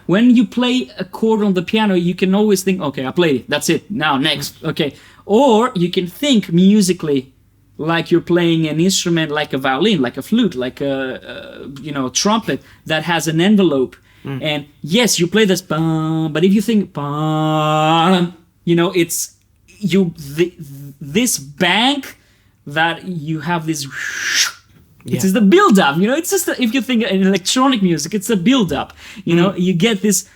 when you play a chord on the piano, you can always think, okay, I played it, that's it, now next, okay. Or you can think musically like you're playing an instrument, like a violin, like a flute, like a trumpet that has an envelope. And yes, you play this, but if you think, it's this bank that you have this. It is the build-up, it's just if you think in electronic music, it's a build-up. You get this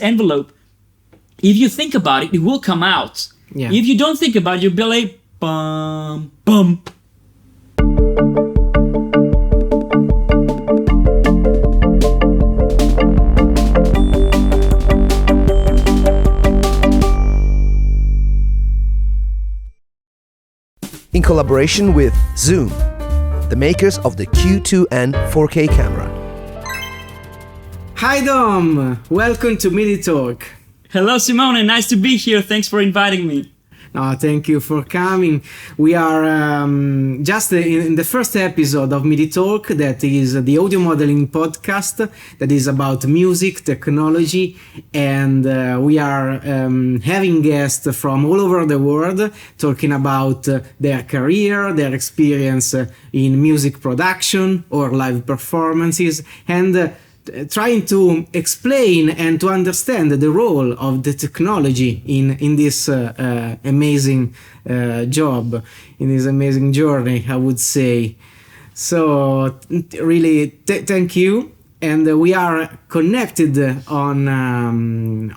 envelope. If you think about it, it will come out. Yeah. If you don't think about it, you'll be like bum bum. In collaboration with Zoom, the makers of the Q2N 4K camera. Hi Dom, welcome to MIDI Talk. Hello Simone, nice to be here. Thanks for inviting me. Thank you for coming. We are just in the first episode of MIDI Talk, that is the audio modeling podcast that is about music, technology, and we are having guests from all over the world talking about their career, their experience in music production or live performances, and trying to explain and to understand the role of the technology in this amazing job, in this amazing journey, I would say. So really thank you. And we are connected online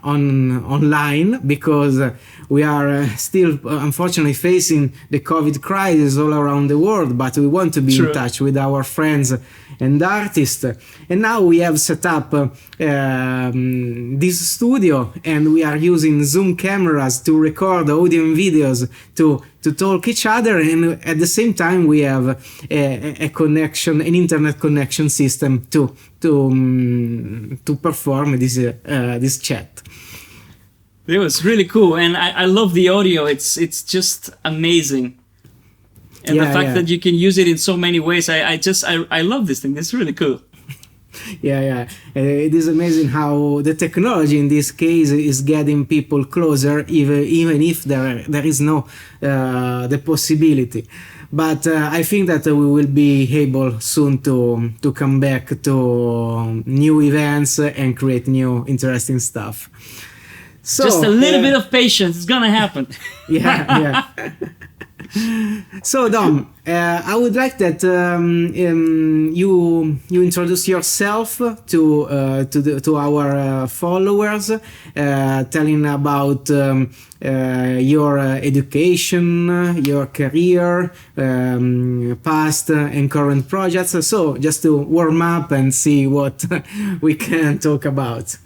because we are still unfortunately facing the COVID crisis all around the world, but we want to be in touch with our friends and artists. And now we have set up this studio, and we are using Zoom cameras to record audio and videos to talk each other, and at the same time we have a connection, an internet connection system to perform this chat. It was really cool, and I love the audio. It's just amazing, and the fact that you can use it in so many ways. I love this thing. It's really cool. Yeah. It is amazing how the technology in this case is getting people closer, even if there is no the possibility. But I think that we will be able soon to come back to new events and create new interesting stuff. So, just a little bit of patience, it's gonna happen. Yeah. So Dom, I would like that you introduce yourself to our followers, telling about your education, your career, past and current projects. So just to warm up and see what we can talk about.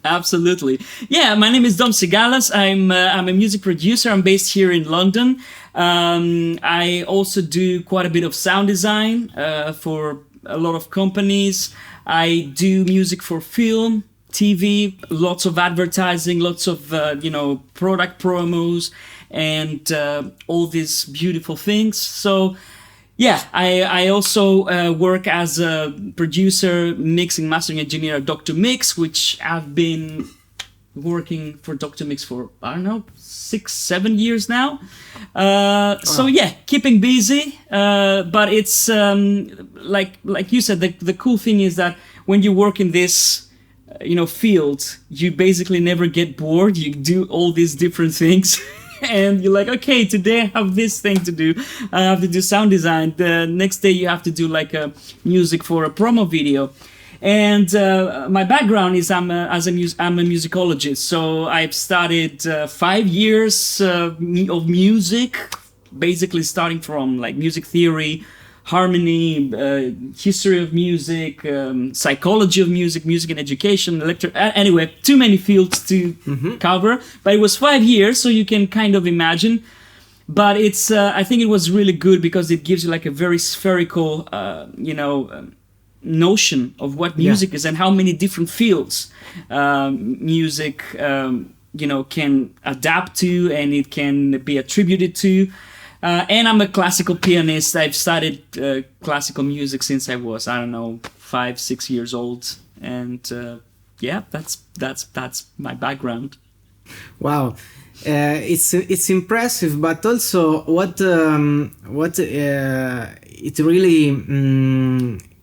Absolutely. Yeah, my name is Dom Sigalas. I'm a music producer. I'm based here in London. I also do quite a bit of sound design for a lot of companies. I do music for film, TV, lots of advertising, lots of product promos, and all these beautiful things. So yeah, I also work as a producer, mixing, mastering engineer at Dr. Mix, which I've been working for Dr. Mix for, 6-7 years now. So yeah, keeping busy. But it's like you said, the cool thing is that when you work in this field, you basically never get bored. You do all these different things. And you're like, okay, today I have this thing to do. I have to do sound design. The next day you have to do like a music for a promo video. And my background is I'm a musicologist. So I've studied 5 years of music, basically starting from like music theory, harmony, history of music, psychology of music, music and education, anyway, too many fields to cover, but it was 5 years, so you can kind of imagine. But it's I think it was really good because it gives you like a very spherical notion of what music is and how many different fields music can adapt to, and it can be attributed to. And I'm a classical pianist. I've studied classical music since I was, 5-6 years old. And yeah, that's my background. Wow, it's impressive, but also what it really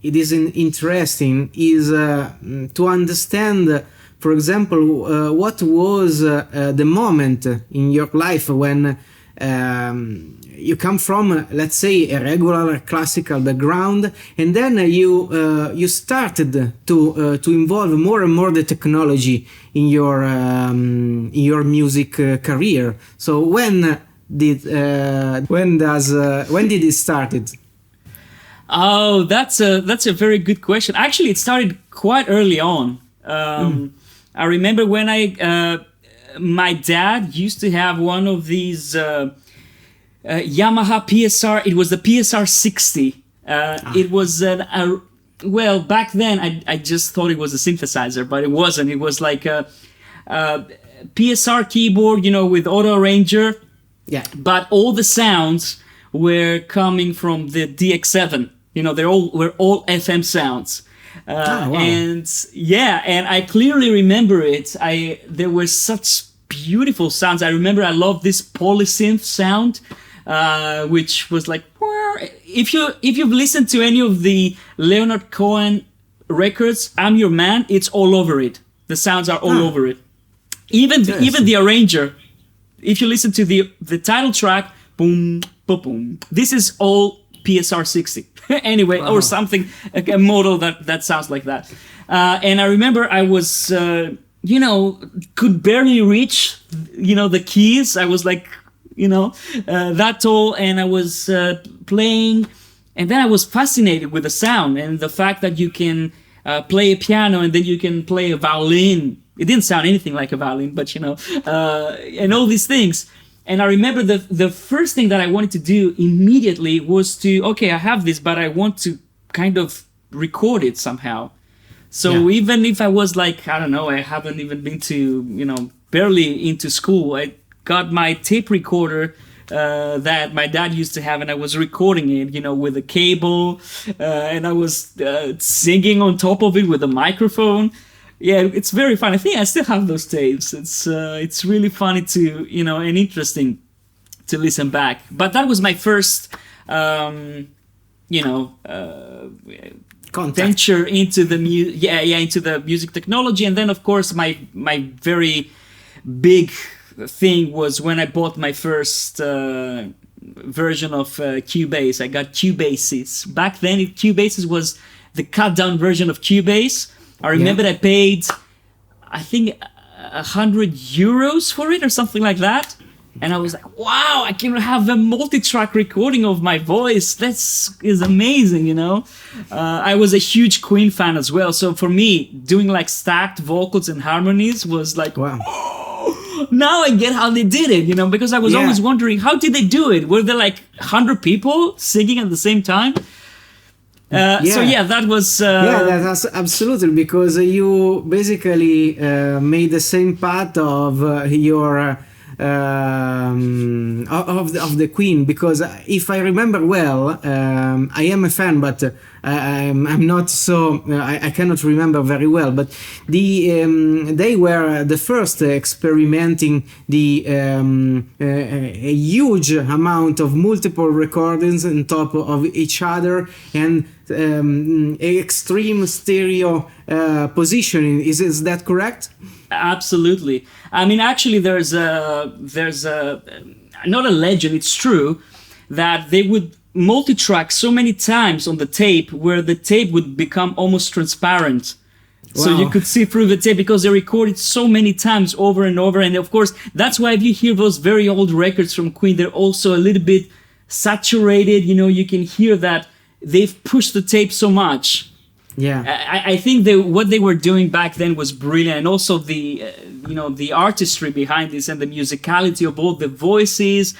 it is interesting is to understand. For example, what was the moment in your life when you come from, let's say, a regular classical background, and then you started to involve more and more the technology in your music career. So when did it started? Oh, that's a very good question. Actually, it started quite early on. I remember when my dad used to have one of these Yamaha PSR. It was the PSR 60. It was well, back then I just thought it was a synthesizer, but it wasn't. It was like a PSR keyboard, with auto arranger. Yeah. But all the sounds were coming from the DX7. Were all FM sounds. Wow. And I clearly remember it. There were such beautiful sounds. I remember I loved this polysynth sound, which was like, if you've listened to any of the Leonard Cohen records, I'm Your Man, it's all over it. The sounds are all over it. Even the arranger. If you listen to the title track, boom, boom, boom. This is all PSR 60. Anyway, or something, a model that sounds like that. And I remember I was, could barely reach, the keys. I was like, that tall, and I was playing, and then I was fascinated with the sound and the fact that you can play a piano and then you can play a violin. It didn't sound anything like a violin, but and all these things. And I remember the first thing that I wanted to do immediately was I have this, but I want to kind of record it somehow. So even if I was like, I don't know, I haven't even been to, barely into school, I got my tape recorder that my dad used to have, and I was recording it, with a cable, and I was singing on top of it with a microphone. Yeah, it's very fun. I think I still have those tapes. It's really funny to, and interesting to listen back. But that was my first, venture into the into the music technology. And then of course my very big thing was when I bought my first version of Cubase. I got Cubases. Back then, Cubases was the cut down version of Cubase. I remember I paid, I think, 100 euros for it or something like that. And I was like, wow, I can have a multi-track recording of my voice. That is amazing, I was a huge Queen fan as well. So for me, doing like stacked vocals and harmonies was like, wow. Oh, now I get how they did it, because I was always wondering, how did they do it? Were there like 100 people singing at the same time? So that was that's absolutely, because you basically made the same part of your of the Queen, because if I remember well, I am a fan, but I'm not so I cannot remember very well, but they were the first experimenting the a huge amount of multiple recordings on top of each other, and extreme stereo positioning. Is that correct? Absolutely. I mean, actually, there's a not a legend. It's true that they would multi-track so many times on the tape where the tape would become almost transparent. Wow. So you could see through the tape because they recorded so many times over and over. And of course, that's why if you hear those very old records from Queen, they're also a little bit saturated. You can hear that they've pushed the tape so much. Yeah, I think what they were doing back then was brilliant, and also the the artistry behind this and the musicality of all the voices.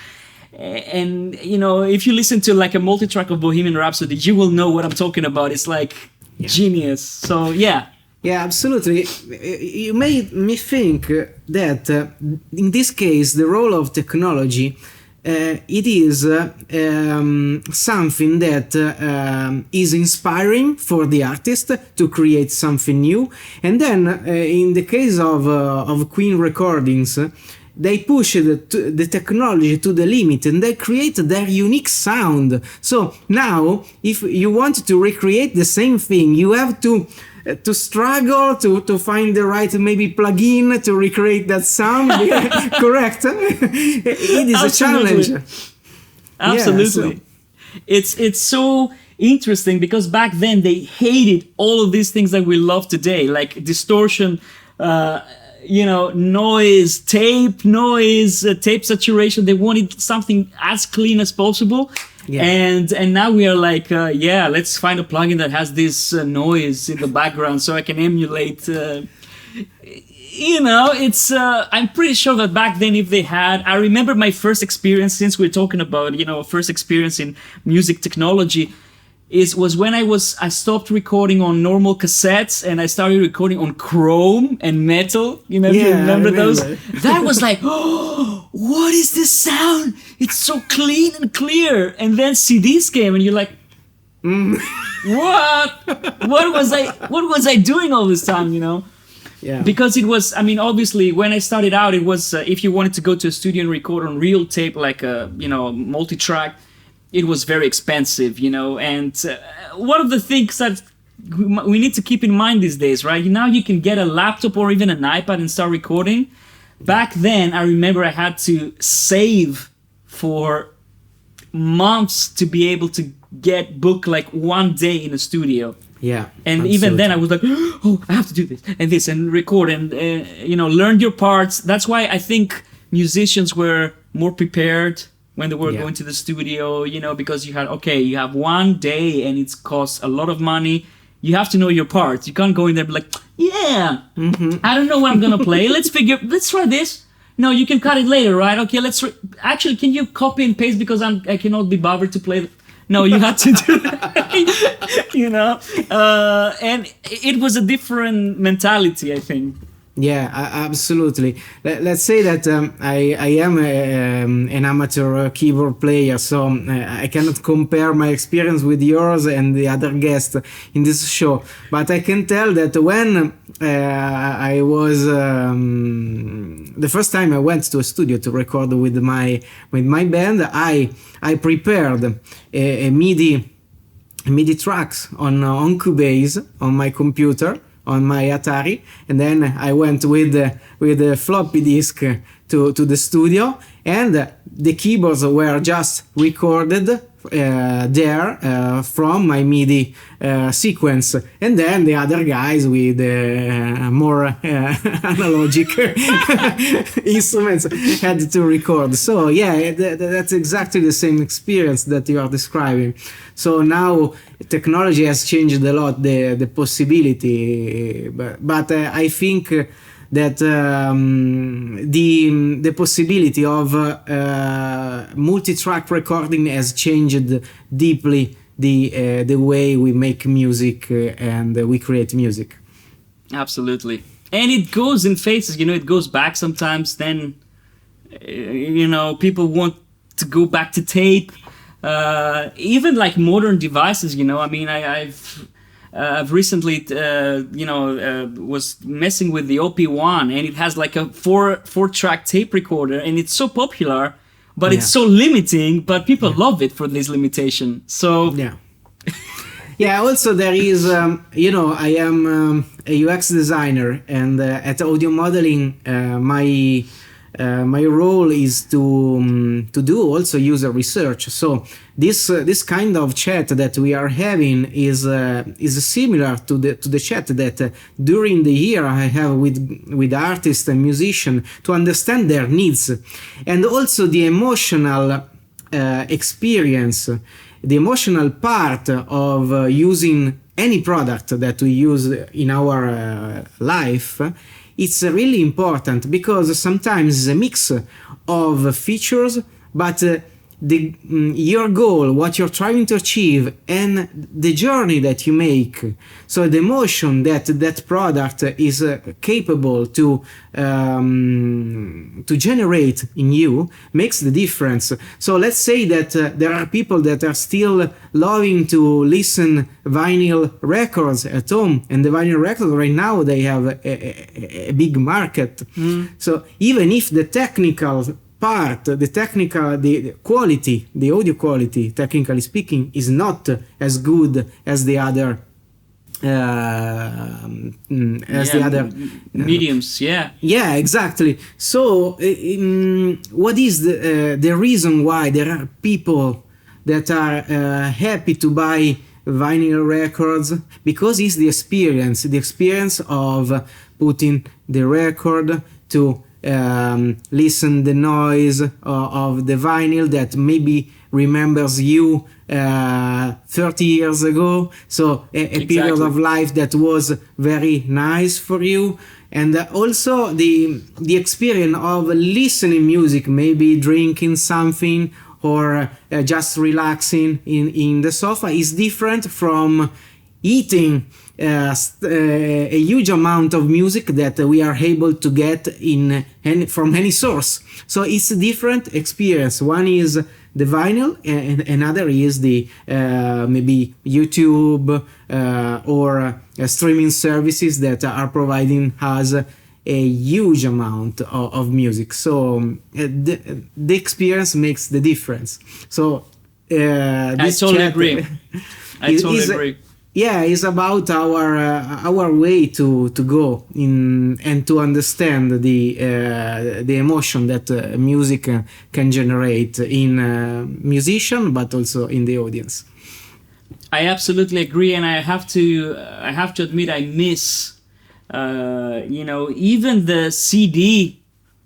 And if you listen to like a multi-track of Bohemian Rhapsody, you will know what I'm talking about. It's like genius. So yeah, absolutely. You made me think that in this case, the role of technology it is something that is inspiring for the artist to create something new. And then in the case of Queen recordings, they push the technology to the limit and they create their unique sound. So now, if you want to recreate the same thing, you have to struggle to find the right maybe plugin to recreate that sound. Correct? It is a challenge. Absolutely. Yeah, so. It's so interesting because back then they hated all of these things that we love today, like distortion, noise, tape saturation. They wanted something as clean as possible. Yeah. And now we are like, let's find a plugin that has this noise in the background so I can emulate. It's. I'm pretty sure that back then, if they had, I remember my first experience. Since we're talking about first experience in music technology, was when I stopped recording on normal cassettes and I started recording on chrome and metal. If you remember those. That was like, oh, what is this sound? It's so clean and clear. And then CDs came and you're like, what? What was I doing all this time? Yeah. Because it was, obviously when I started out, it was if you wanted to go to a studio and record on real tape, like a multi-track, it was very expensive, and one of the things that we need to keep in mind these days, right? Now you can get a laptop or even an iPad and start recording. Back then, I remember I had to save for months to be able to book like one day in a studio. Yeah. And absolutely. even then I was like, oh, I have to do this and record and, learn your parts. That's why I think musicians were more prepared when they were going to the studio, because you have one day and it costs a lot of money. You have to know your parts. You can't go in there and be like, I don't know what I'm going to play. Let's try this. No, you can cut it later, right? Okay, actually, can you copy and paste because I cannot be bothered to play. No, you had to do that, and it was a different mentality, I think. Yeah, absolutely. Let's say that I am an amateur keyboard player, so I cannot compare my experience with yours and the other guests in this show. But I can tell that when I was the first time I went to a studio to record with my band, I prepared a MIDI tracks on Cubase on my computer, on my Atari, and then I went with a floppy disk to the studio, and the keyboards were just recorded there from my MIDI sequence, and then the other guys with more analogic instruments had to record. So yeah, that's exactly the same experience that you are describing. So now technology has changed a lot the possibility, but I think that the possibility of multi-track recording has changed deeply the way we make music and we create music. Absolutely. And it goes in phases, it goes back sometimes, then people want to go back to tape, even like modern devices, I've recently, was messing with the OP1, and it has like a four-track tape recorder, and it's so popular, but it's so limiting. But people love it for this limitation. So yeah. Also, there is, I am a UX designer, and at audio modeling, my role is to do also user research. So this kind of chat that we are having is similar to the chat that during the year I have with artists and musicians to understand their needs, and also the emotional experience, the emotional part of using any product that we use in our life. It's really important because sometimes it's a mix of features, but your goal, what you're trying to achieve, and the journey that you make. So the emotion that product is capable to generate in you makes the difference. So let's say that there are people that are still loving to listen vinyl records at home, and the vinyl records right now, they have a big market. So even if the technical part, the quality, the audio quality, technically speaking, is not as good as the other mediums. Yeah, exactly. So what is the reason why there are people that are happy to buy vinyl records? Because it's the experience of putting the record to listen the noise of the vinyl that maybe remembers you 30 years ago, so a period of life that was very nice for you. And also the experience of listening music, maybe drinking something or just relaxing in the sofa, is different from eating a huge amount of music that we are able to get from any source. So it's a different experience. One is the vinyl, and another is the maybe YouTube or streaming services that are providing us a huge amount of music. So the experience makes the difference. So I totally agree. Yeah, it's about our way to go in and to understand the emotion that music can generate in musician, but also in the audience. I absolutely agree, and I have to admit I miss even the CD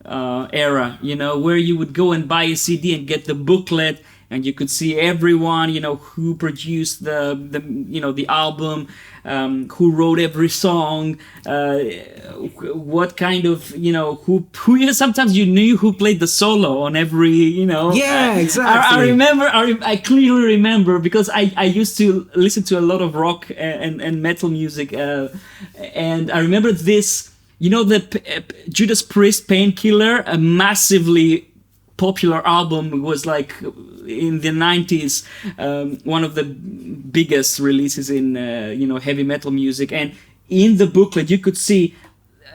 era, where you would go and buy a CD and get the booklet, and you could see everyone, who produced the album, who wrote every song, what kind of, who sometimes you knew who played the solo on every, Yeah, exactly. I remember, I clearly remember, because I used to listen to a lot of rock and metal music, and I remember this, the Judas Priest Painkiller, a massively popular album. It was like in the 90s, one of the biggest releases in heavy metal music. And in the booklet you could see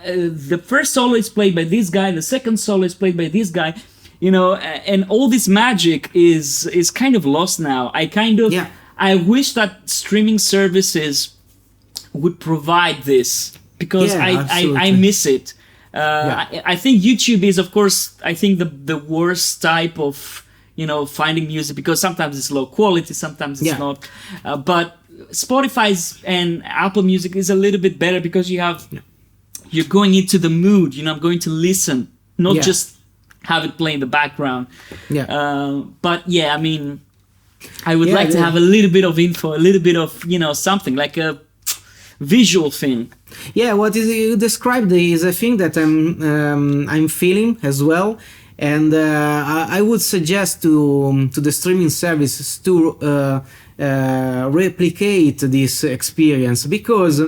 the first solo is played by this guy, the second solo is played by this guy, and all this magic is kind of lost now. I wish that streaming services would provide this, because I miss it. I think YouTube is, of course, I think the worst type of finding music, because sometimes it's low quality, sometimes it's not. But Spotify's and Apple Music is a little bit better, because you're going into the mood. I'm going to listen, not just have it play in the background. But I mean, I would like to have a little bit of info, a little bit of something like a visual thing. Yeah, what you described is a thing that I'm feeling as well, and I would suggest to the streaming services to replicate this experience, because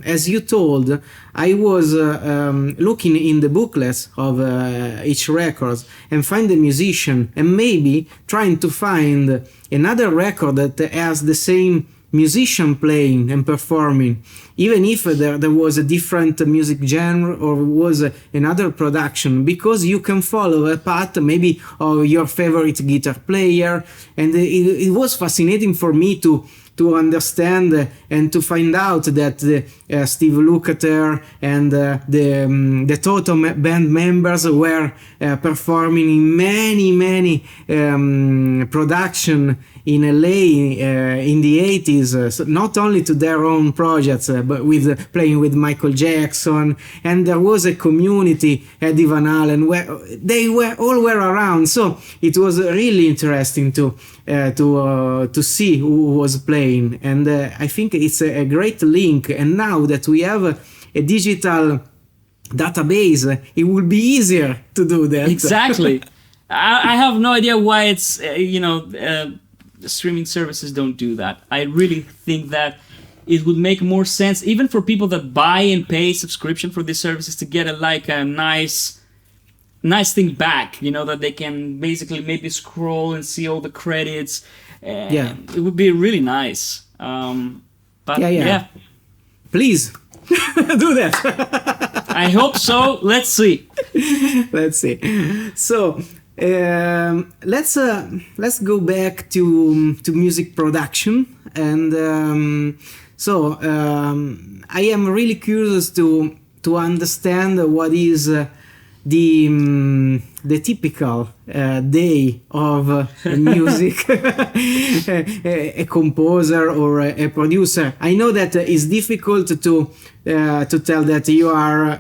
as you told, I was looking in the booklets of each record and find the musician, and maybe trying to find another record that has the same musician playing and performing, even if there was a different music genre or was another production, because you can follow a path maybe of your favorite guitar player. And it was fascinating for me to understand and to find out that Steve Lukather and the Toto band members were performing in many production in LA in the 80s, so not only to their own projects, but with playing with Michael Jackson. And there was a community, Eddie Van Halen, where they all were around. So it was really interesting to see who was playing. And I think it's a great link. And now that we have a digital database, it will be easier to do that. Exactly. I have no idea why it's streaming services don't do that. I really think that it would make more sense, even for people that buy and pay subscription for these services, to get a nice thing back. That they can basically maybe scroll and see all the credits. Yeah. It would be really nice. But yeah. Please do that. I hope so. Let's see. Let's see. So let's go back to music production, and I am really curious to understand what is the typical day of music a composer or a producer. I know that it's difficult to tell that you are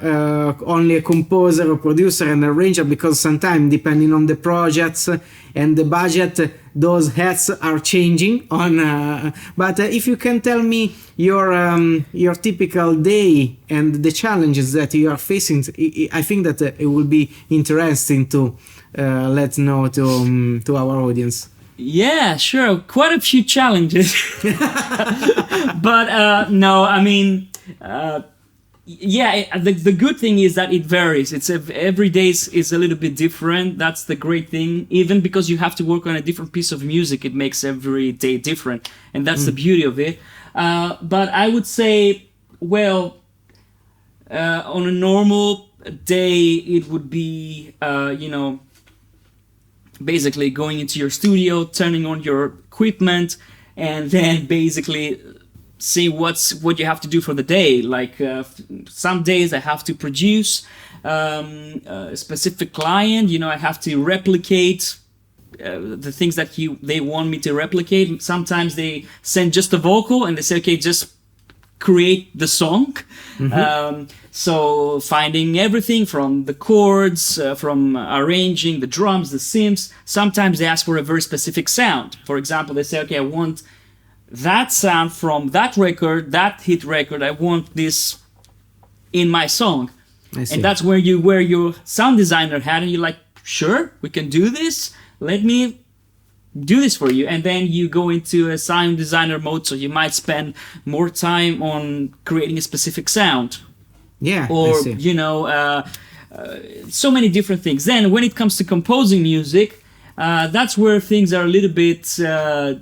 only a composer or producer and arranger, because sometimes, depending on the projects and the budget, those hats are changing on. But if you can tell me your typical day and the challenges that you are facing, I think that it will be interesting to let know to our audience. Yeah, sure. Quite a few challenges. But no, I mean, the good thing is that it varies. Every day is a little bit different. That's the great thing. Even because you have to work on a different piece of music, it makes every day different. And that's the beauty of it. But I would say, well, on a normal day, it would be, basically going into your studio, turning on your equipment, and then basically see what you have to do for the day. Like some days I have to produce a specific client. I have to replicate the things that they want me to replicate. Sometimes they send just a vocal and they say, okay, just create the song. So finding everything from the chords, from arranging the drums, the synths. Sometimes they ask for a very specific sound. For example, they say, okay, I want that sound from that record, that hit record. I want this in my song. And that's where you wear your sound designer hat and you're like, sure, we can do this. Let me do this for you. And then you go into a sound designer mode, so you might spend more time on creating a specific sound. Yeah. Or, so many different things. Then when it comes to composing music, that's where things are a little bit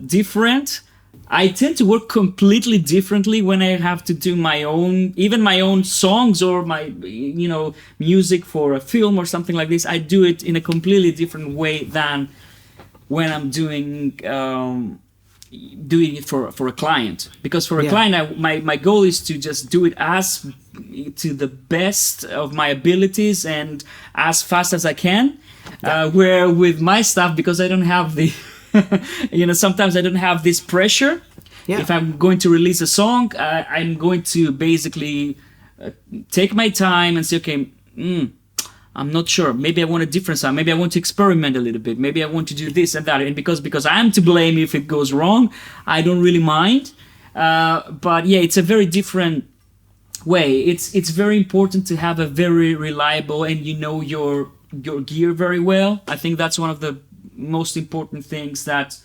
different. I tend to work completely differently when I have to do my own songs or my, music for a film or something like this. I do it in a completely different way than when I'm doing it for a client. Because for a client, my goal is to just do it to the best of my abilities and as fast as I can. Where with my stuff, because I don't have the sometimes I don't have this pressure. If I'm going to release a song, I'm going to basically take my time and say, okay, I'm not sure. Maybe I want a different sound. Maybe I want to experiment a little bit. Maybe I want to do this and that. And because I'm to blame if it goes wrong, I don't really mind. But yeah, it's a very different way. It's very important to have a very reliable and your gear very well. I think that's one of the most important things that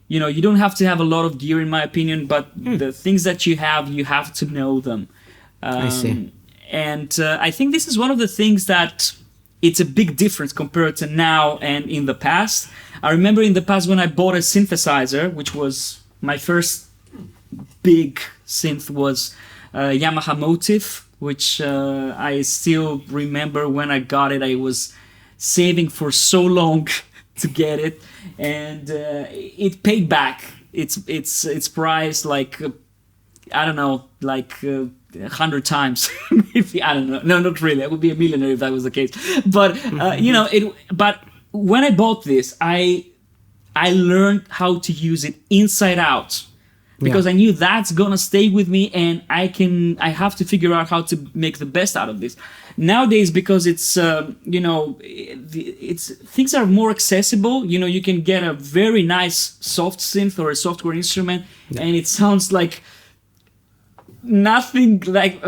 you don't have to have a lot of gear, in my opinion, but the things that you have to know them. I see. And I think this is one of the things that it's a big difference compared to now and in the past. I remember in the past when I bought a synthesizer, which was my first big synth, was Yamaha Motif, which I still remember when I got it. I was saving for so long to get it, and it paid back its price, like I don't know, like 100 times. Maybe, I don't know. No, not really. I would be a millionaire if that was the case. But But when I bought this, I learned how to use it inside out, because I knew that's gonna stay with me, and I have to figure out how to make the best out of this. Nowadays, because it's things are more accessible. You can get a very nice soft synth or a software instrument, and it sounds like nothing like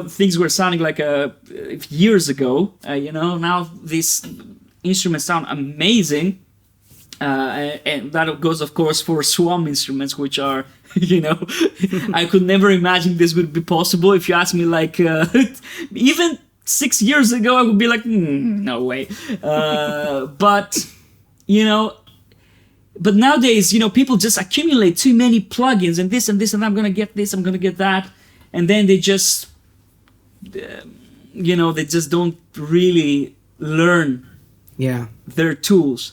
things were sounding like years ago. Now this instruments sound amazing. And that goes, of course, for Swam instruments, which are, I could never imagine this would be possible. If you ask me, like, even 6 years ago, I would be like, no way. But nowadays, people just accumulate too many plugins and this, and I'm going to get this, I'm going to get that. And then they just, they just don't really learn their tools.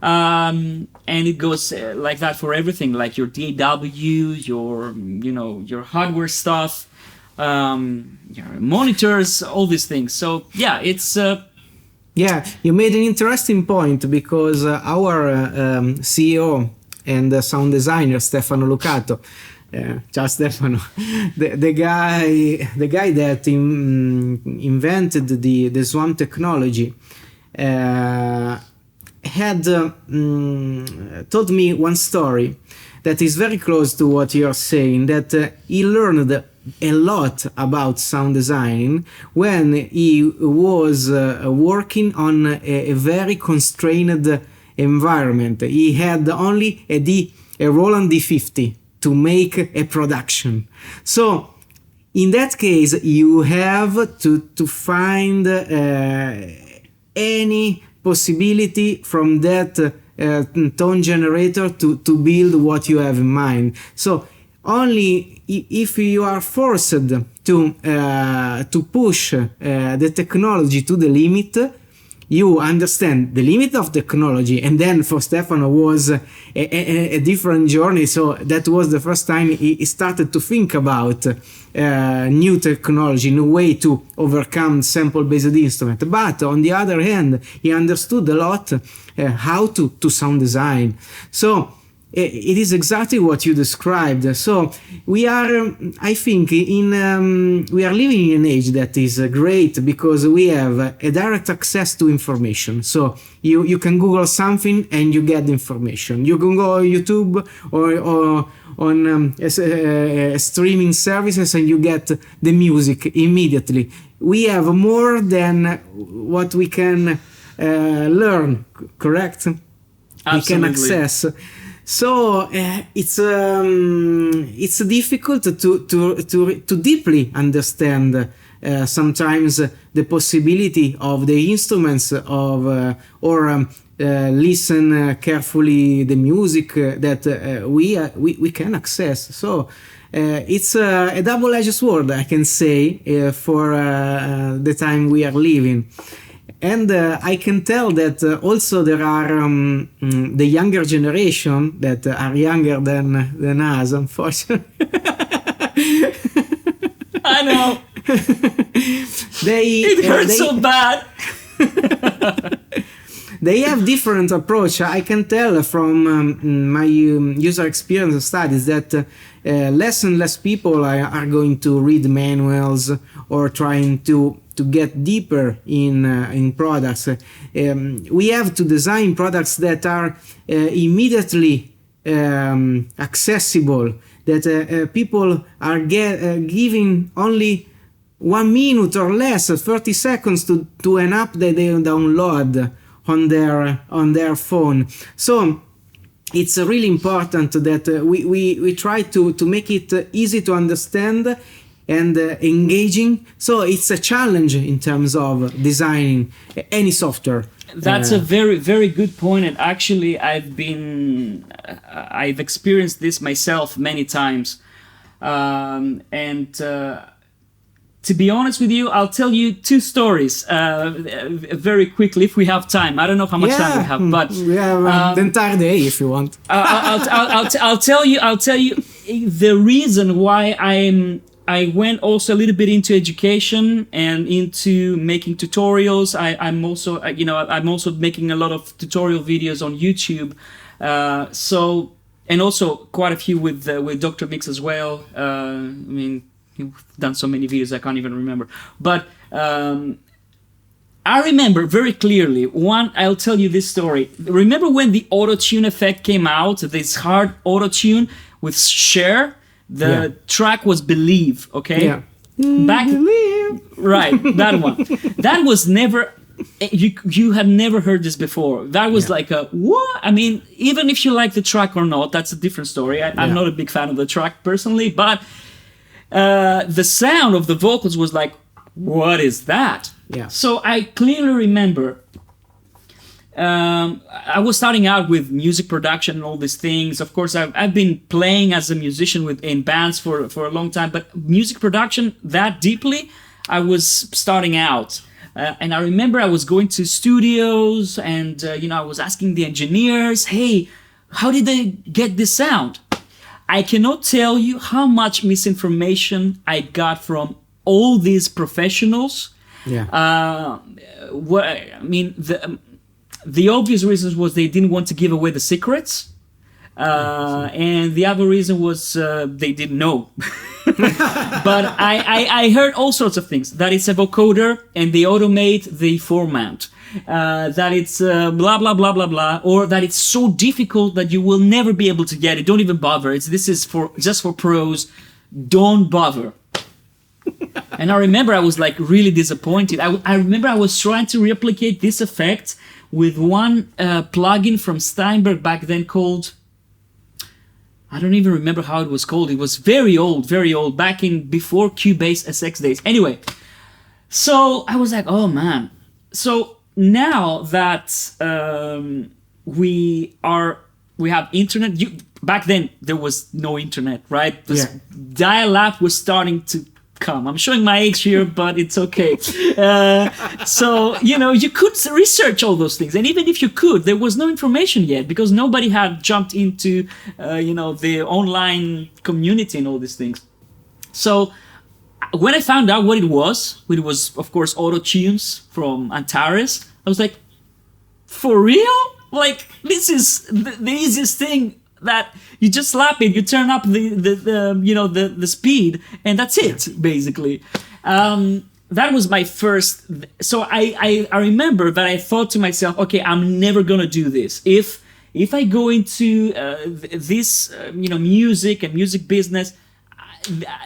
And it goes like that for everything, like your DAW, your hardware stuff, your monitors, all these things. So yeah, it's you made an interesting point, because our CEO and sound designer Stefano Lucato, ciao Stefano, the guy that invented the Swan technology, had told me one story that is very close to what you're saying, that he learned a lot about sound design when he was working on a very constrained environment. He had only a Roland D50 to make a production. So in that case, you have to find any possibility from that tone generator to build what you have in mind. So only if you are forced to push the technology to the limit, you understand the limit of technology. And then for Stefano was a different journey. So that was the first time he started to think about new technology, new way to overcome sample-based instrument. But on the other hand, he understood a lot how to sound design. So it is exactly what you described. So we are, I think, we are living in an age that is great, because we have a direct access to information. So you can Google something and you get the information. You can go on YouTube or on streaming services and you get the music immediately. We have more than what we can learn, correct? Absolutely. We can access. So it's difficult to deeply understand sometimes the possibility of the instruments or listen carefully the music that we can access. So it's a double-edged sword, I can say, for the time we are living. And I can tell that also there are the younger generation that are younger than us, unfortunately. I know. It hurts so bad. They have different approach. I can tell from my user experience studies that less and less people are going to read manuals or trying to get deeper in products. We have to design products that are immediately accessible, that people are giving only 1 minute or less, 30 seconds to an app that they download on their phone. So it's really important that we try to make it easy to understand and engaging. So it's a challenge in terms of designing any software. That's a very, very good point. And actually, I've experienced this myself many times. To be honest with you, I'll tell you 2 stories very quickly if we have time. I don't know how much time we have, but we have the entire day if you want. I'll tell you the reason why I went also a little bit into education and into making tutorials. I'm also making a lot of tutorial videos on YouTube. And also quite a few with Dr. Mix as well. You've done so many videos I can't even remember. But I remember very clearly. I'll tell you this story. Remember when the auto-tune effect came out? This hard auto-tune with Cher. The track was Believe, okay? Yeah. Believe. Right, that one. That was never you had never heard this before. That was like a what? I mean, even if you like the track or not, that's a different story. I'm not a big fan of the track personally, but the sound of the vocals was like, what is that? Yeah. So I clearly remember I was starting out with music production and all these things. Of course, I've been playing as a musician in bands for a long time, but music production that deeply, I was starting out. And I remember I was going to studios and, I was asking the engineers, hey, how did they get this sound? I cannot tell you how much misinformation I got from all these professionals. Yeah. The obvious reasons was they didn't want to give away the secrets. And the other reason was they didn't know. But I heard all sorts of things. That it's a vocoder and they automate the format. That it's blah, blah, blah, blah, blah. Or that it's so difficult that you will never be able to get it. Don't even bother. This is just for pros. Don't bother. And I remember I was like really disappointed. I remember I was trying to replicate this effect with one plugin from Steinberg back then called, I don't even remember how it was called. It was very old, back in before Cubase SX days. Anyway, so I was like, oh man. So now that we have internet, back then there was no internet, right? Dial-up was starting to come. I'm showing my age here, but it's okay. So, you could research all those things. And even if you could, there was no information yet because nobody had jumped into, the online community and all these things. So when I found out what it was, of course, auto tunes from Antares, I was like, for real? Like, this is the easiest thing that you just slap it, you turn up the speed, and that's it, basically. That was my first. So I remember that I thought to myself, okay, I'm never gonna do this. If I go into this, music and music business,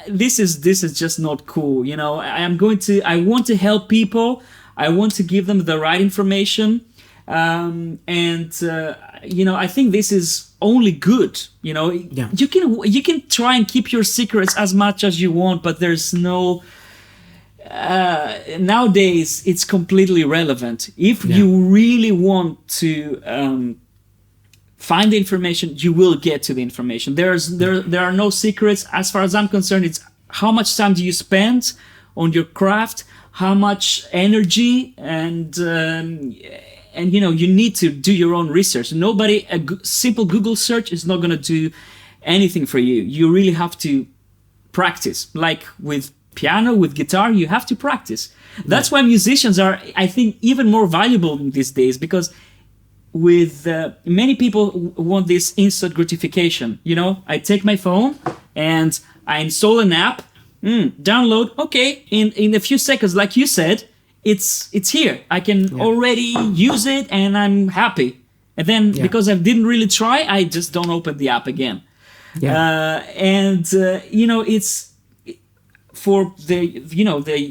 this is just not cool. I want to help people. I want to give them the right information. I think this is only good. You can try and keep your secrets as much as you want, but there's no. Nowadays, it's completely irrelevant. If you really want to find the information, you will get to the information. There are no secrets as far as I'm concerned. It's how much time do you spend on your craft, how much energy and you need to do your own research. A simple Google search is not going to do anything for you. You really have to practice. Like with piano, with guitar, you have to practice. That's why musicians are, I think, even more valuable these days, because with many people want this instant gratification. I take my phone and I install an app, download, okay, in a few seconds, like you said, it's here. I can already use it and I'm happy. And then because I didn't really try, I just don't open the app again. It's for the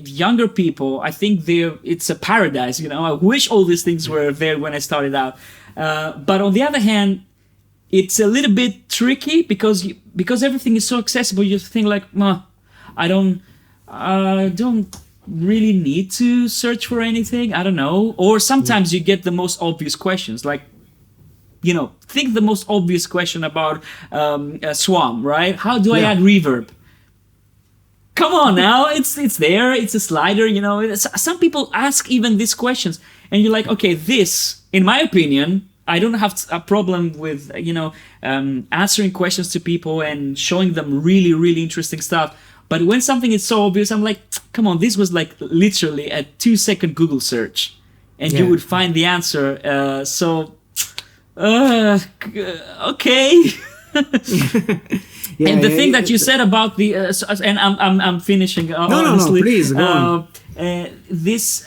younger people, I think it's a paradise. I wish all these things were there when I started out. But on the other hand, it's a little bit tricky because everything is so accessible. You think like, I don't really need to search for anything. I don't know. Or sometimes you get the most obvious questions, like, think the most obvious question about a Swam, right? How do I add reverb? Come on now, it's there, it's a slider, Some people ask even these questions, and you're like, okay, this, in my opinion, I don't have a problem with, answering questions to people and showing them really, really interesting stuff. But when something is so obvious, I'm like, come on, this was like literally a 2-second Google search, and you would find the answer. Okay. And the thing that you said about the and I'm finishing. Honestly, no, please go on. This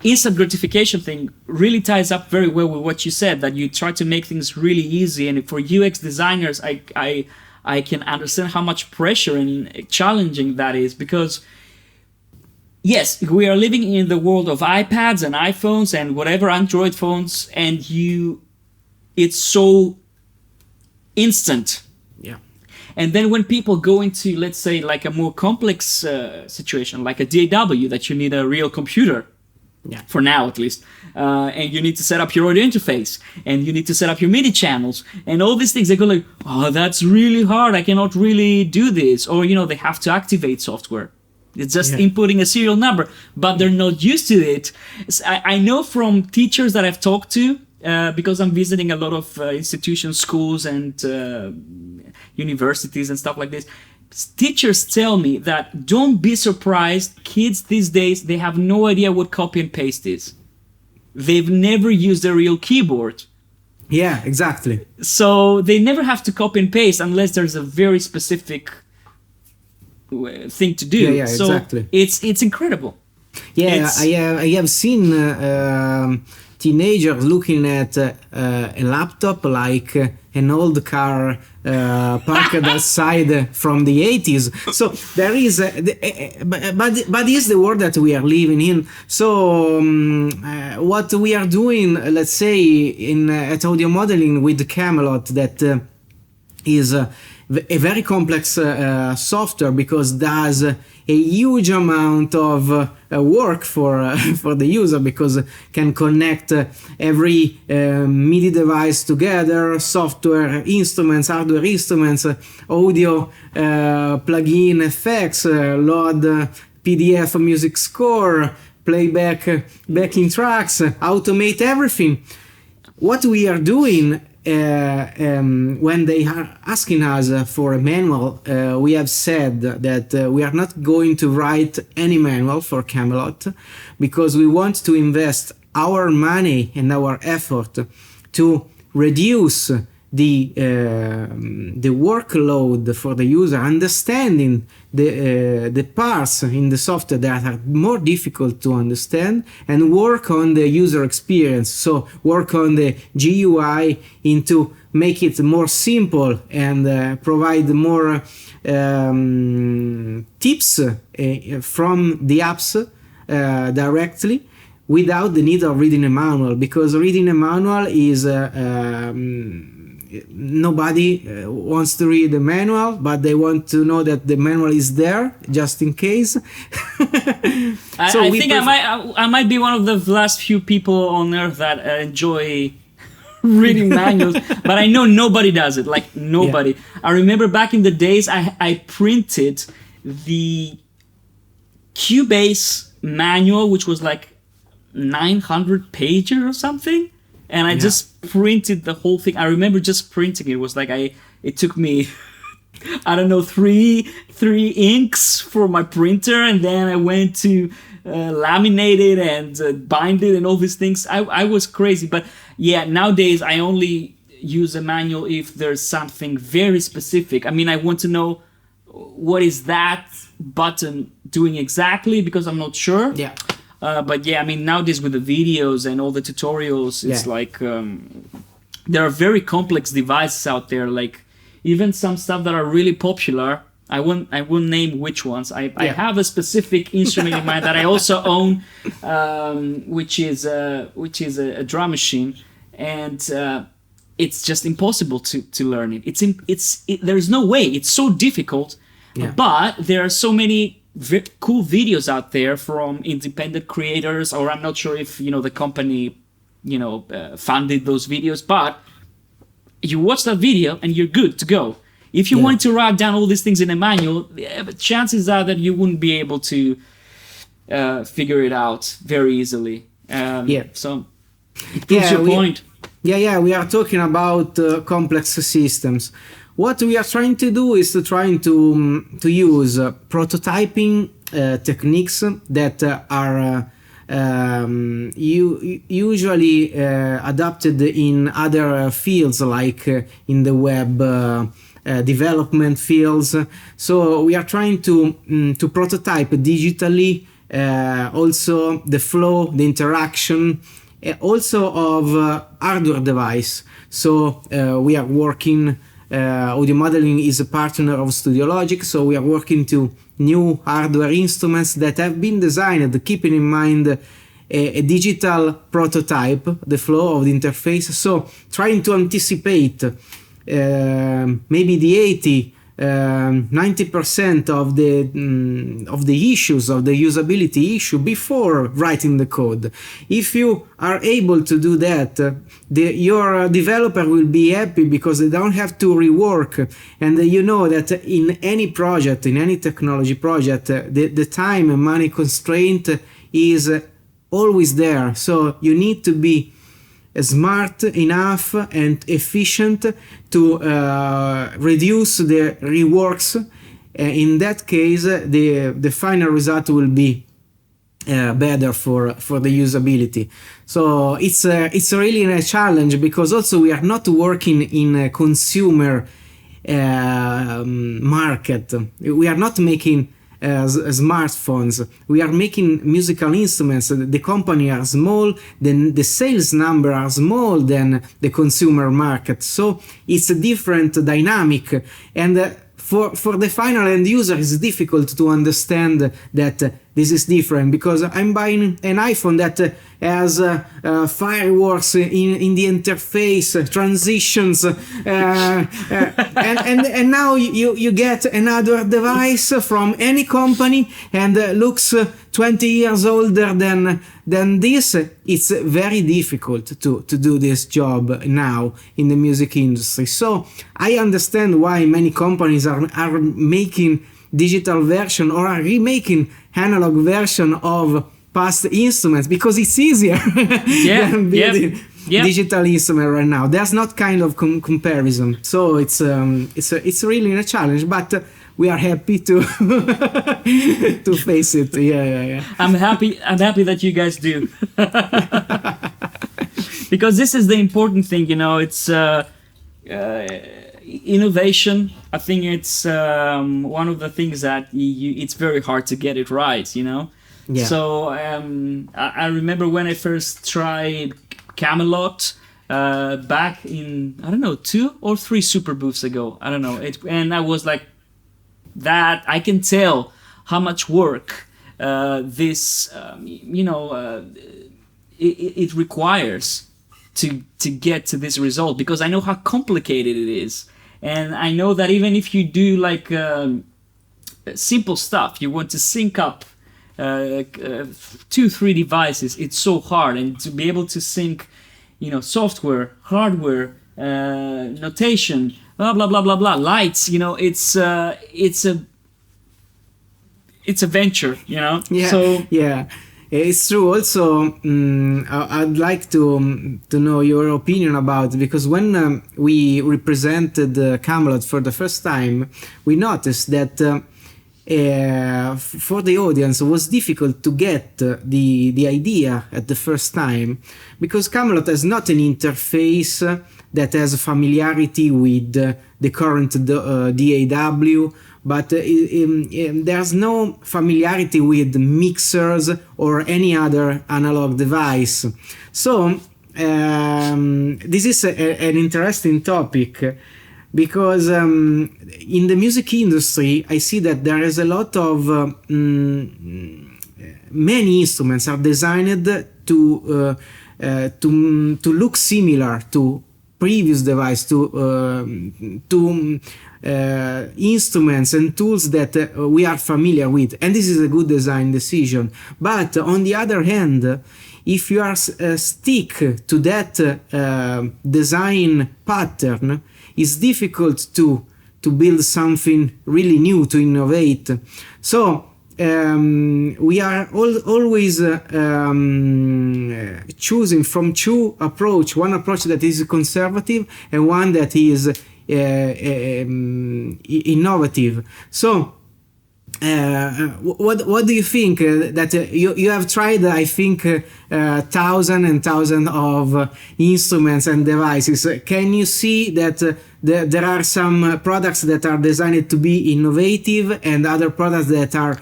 instant gratification thing really ties up very well with what you said, that you try to make things really easy. And for UX designers, I can understand how much pressure and challenging that is, because yes, we are living in the world of iPads and iPhones and whatever Android phones, and it's so instant. Yeah. And then when people go into, let's say, like a more complex situation, like a DAW, that you need a real computer, Yeah. for now at least, and you need to set up your audio interface, and you need to set up your MIDI channels, and all these things, they go like, oh, that's really hard, I cannot really do this. Or, they have to activate software. It's just inputting a serial number, but they're not used to it. I know from teachers that I've talked to, because I'm visiting a lot of institutions, schools, and universities and stuff like this. Teachers tell me that don't be surprised, kids these days, they have no idea what copy and paste is. They've never used a real keyboard. Yeah, exactly. So they never have to copy and paste unless there's a very specific thing to do. Yeah, so exactly. It's incredible. Yeah, I have seen teenagers looking at a laptop like an old car parked outside from the 80s. So there is, but is the world that we are living in. So what we are doing, let's say, at audio modeling with Camelot, that is a very complex software, because does a huge amount of work for the user, because can connect every MIDI device together, software instruments, hardware instruments, audio plugin effects, load PDF music score, playback backing tracks, automate everything. What we are doing when they are asking us for a manual, we have said that we are not going to write any manual for Camelot, because we want to invest our money and our effort to reduce the workload for the user, understanding the parts in the software that are more difficult to understand, and work on the user experience. So work on the GUI into make it more simple, and provide more tips from the apps directly, without the need of reading a manual, because reading a manual is nobody wants to read the manual, but they want to know that the manual is there just in case. I think I might be one of the last few people on earth that enjoy reading manuals, but I know nobody does it. Like nobody. Yeah. I remember back in the days, I printed the Cubase manual, which was like 900 pages or something. And I just printed the whole thing. I remember just printing it. It was like it took me, I don't know, three inks for my printer, and then I went to laminate it and bind it and all these things. I was crazy, but yeah, nowadays I only use a manual if there's something very specific. I mean, I want to know what is that button doing exactly, because I'm not sure. Yeah. But yeah, I mean, nowadays with the videos and all the tutorials, it's like there are very complex devices out there. Like even some stuff that are really popular. I won't name which ones. I have a specific instrument in mind that I also own, which is a drum machine, and it's just impossible to learn it. There's no way. It's so difficult, but there are so many cool videos out there from independent creators, or I'm not sure if the company funded those videos, but you watch that video and you're good to go. If you want to write down all these things in a manual, but chances are that you wouldn't be able to figure it out very easily. So it proves your point. Yeah, we are talking about complex systems. What we are trying to do is to use prototyping techniques that are usually adopted in other fields, like in the web development fields. So we are trying to prototype digitally also the flow, the interaction, also of hardware device. So we are working. Audio modeling is a partner of Studio Logic, so we are working to new hardware instruments that have been designed keeping in mind a digital prototype, the flow of the interface. So trying to anticipate maybe the 90% of the issues, of the usability issue before writing the code. If you are able to do that, your developer will be happy because they don't have to rework. And you know that in any project, in any technology project, the time and money constraint is always there. So you need to be smart enough and efficient to reduce the reworks. In that case, the final result will be better for the usability. So it's really a challenge, because also we are not working in a consumer market. We are not making smartphones. We are making musical instruments. The company are small, then the sales number are small than the consumer market. So it's a different dynamic, and for the final end user it's difficult to understand that this is different, because I'm buying an iPhone that has fireworks in the interface, transitions, and now you get another device from any company and looks 20 years older than this. It's very difficult to do this job now in the music industry. So I understand why many companies are making digital version or are remaking analog version of past instruments, because it's easier than building digital instrument right now. There's not kind of comparison. So it's really a challenge, but we are happy to to face it. Yeah. I'm happy that you guys do. Because this is the important thing, it's innovation. I think it's one of the things that it's very hard to get it right, Yeah. So I remember when I first tried Camelot back in, I don't know, 2 or 3 super booths ago. I don't know. And I was like, that I can tell how much work this, it requires to get to this result, because I know how complicated it is. And I know that even if you do like simple stuff, you want to sync up 2-3 devices, it's so hard. And to be able to sync, software, hardware, notation, blah blah blah blah blah, lights, it's a venture, Yeah. So yeah. It's true. Also, I'd like to know your opinion about it, because when we represented Camelot for the first time, we noticed that for the audience it was difficult to get the idea at the first time, because Camelot has not an interface that has familiarity with the current DAW, but there's no familiarity with mixers or any other analog device. So this is an interesting topic, because in the music industry I see that there is a lot of many instruments are designed to look similar to previous device, to instruments and tools that we are familiar with, and this is a good design decision. But on the other hand, if you are stick to that design pattern, it's difficult to build something really new, to innovate. So we are always choosing from two approach, one approach that is conservative and one that is innovative. So what do you think that you have tried? I think thousands and thousands of instruments and devices. Can you see that there are some products that are designed to be innovative and other products that are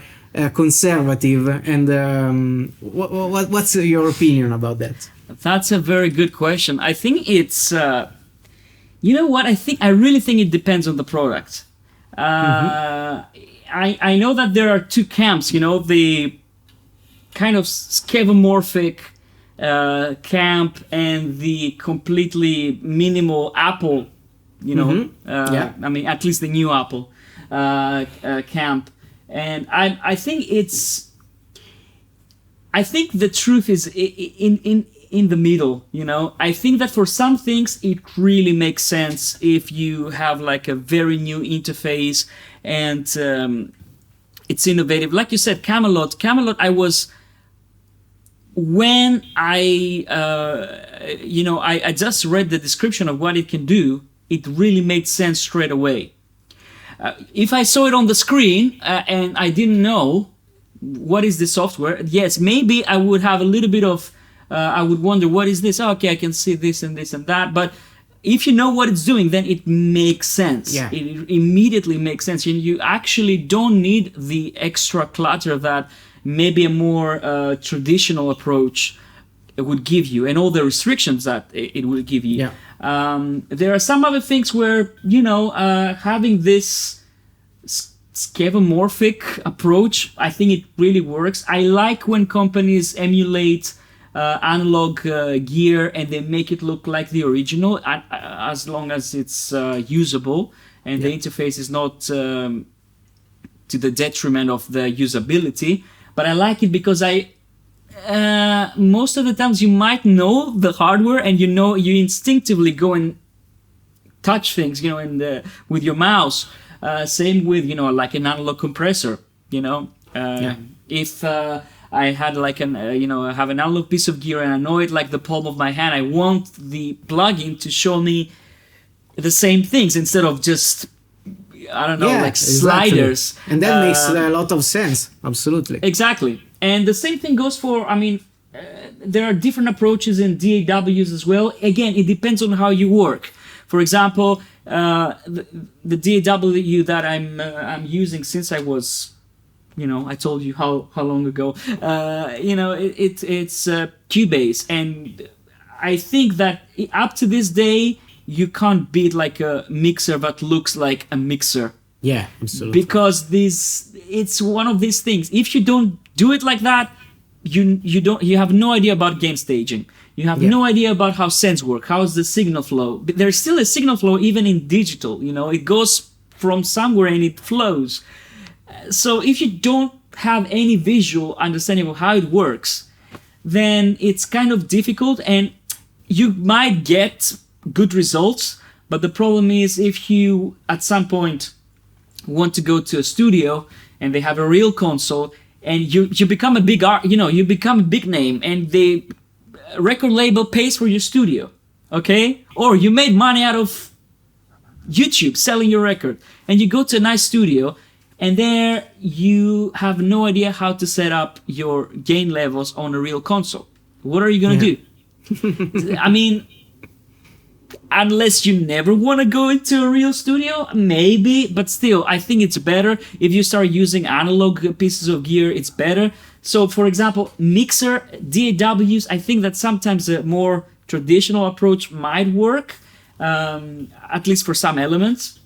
conservative? And what's your opinion about that? That's a very good question. I think it's you know what, I really think it depends on the product. I know that there are two camps, the kind of scavomorphic camp and the completely minimal Apple, I mean, at least the new Apple camp. And I think the truth is in the middle, I think that for some things it really makes sense if you have like a very new interface and it's innovative. Like you said, Camelot, I was, when I just read the description of what it can do, it really made sense straight away. If I saw it on the screen and I didn't know what is the software, yes, maybe I would have a little bit of, I would wonder, what is this? Oh, okay, I can see this and this and that. But if you know what it's doing, then it makes sense. Yeah. It immediately makes sense. And you actually don't need the extra clutter that maybe a more traditional approach would give you, and all the restrictions that it would give you. Yeah. There are some other things where, having this scavomorphic approach, I think it really works. I like when companies emulate analog gear and they make it look like the original, as long as it's usable and the interface is not to the detriment of the usability. But I like it because most of the times you might know the hardware and you instinctively go and touch things, with your mouse. Same with, like an analog compressor, If I had like I have an analog piece of gear and I know it like the palm of my hand, I want the plugin to show me the same things instead of just, I don't know, sliders. Exactly. And that makes a lot of sense. Absolutely. Exactly. And the same thing goes for, there are different approaches in DAWs as well. Again, it depends on how you work. For example, the DAW that I'm using since I was, I told you how long ago, it's Cubase. And I think that up to this day, you can't beat like a mixer that looks like a mixer. Yeah, absolutely. Because it's one of these things. If you don't do it like that, you have no idea about gain staging. You have no idea about how sends work. How's the signal flow? But there's still a signal flow even in digital. It goes from somewhere and it flows. So if you don't have any visual understanding of how it works, then it's kind of difficult, and you might get good results. But the problem is, if you at some point want to go to a studio and they have a real console, and you become a big you become a big name, and the record label pays for your studio, okay? Or you made money out of YouTube selling your record, and you go to a nice studio, and there you have no idea how to set up your gain levels on a real console. What are you gonna do? Unless you never want to go into a real studio, maybe, but still, I think it's better if you start using analog pieces of gear. It's better. So, for example, mixer, DAWs, I think that sometimes a more traditional approach might work, at least for some elements.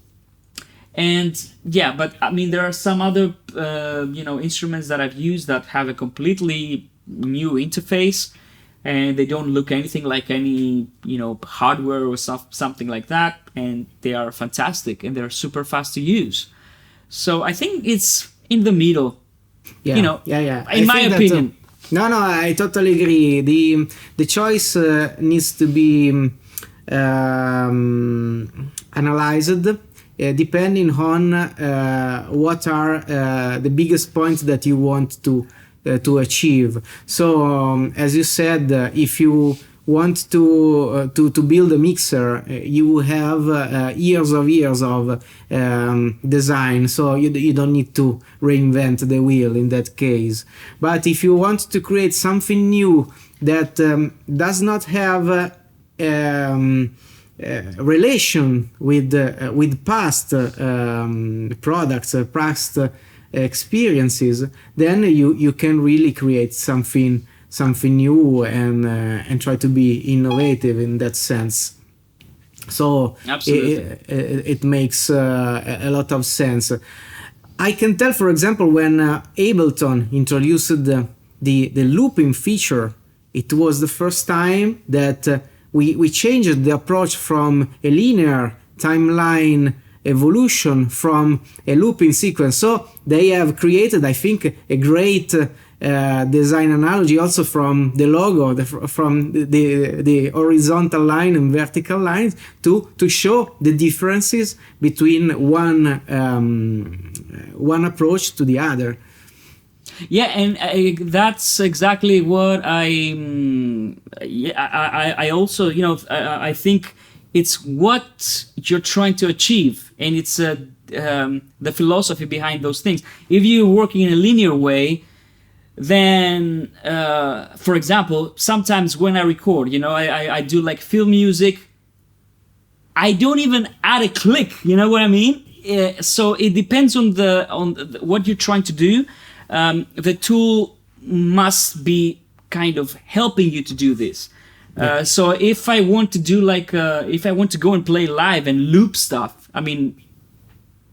And yeah, but there are some other, instruments that I've used that have a completely new interface, and they don't look anything like any, hardware or something like that, and they are fantastic, and they're super fast to use. So I think it's in the middle. Yeah. In my opinion. No, I totally agree. The choice needs to be analyzed depending on what are the biggest points that you want to achieve. So as you said, if you want to build a mixer, you have years of design, so you don't need to reinvent the wheel in that case. But if you want to create something new that does not have relation with past products, past experiences, then you can really create something new and try to be innovative in that sense. So absolutely, it makes a lot of sense. I can tell, for example, when Ableton introduced the looping feature, it was the first time that we changed the approach from a linear timeline evolution from a looping sequence. So they have created, I think, a great design analogy also from the logo, from the horizontal line and vertical lines to show the differences between one approach to the other. Yeah, and that's exactly what I also, I think it's what you're trying to achieve, and it's the philosophy behind those things. If you're working in a linear way, then, for example, sometimes when I record, I do like film music, I don't even add a click, you know what I mean? So it depends on what you're trying to do. The tool must be kind of helping you to do this. So if I want to do if I want to go and play live and loop stuff, I mean,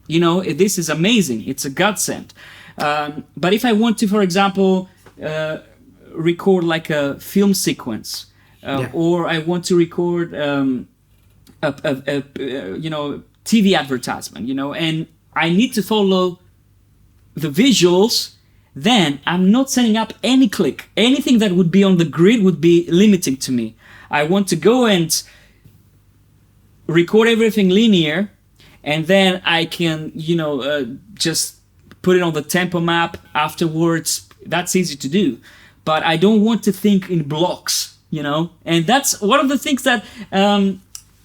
this is amazing. It's a godsend. But if I want to, for example, record like a film sequence, or I want to record a TV advertisement, and I need to follow the visuals, then I'm not setting up any click. Anything that would be on the grid would be limiting to me. I want to go and record everything linear, and then I can, just put it on the tempo map afterwards. That's easy to do. But I don't want to think in blocks, And that's one of the things that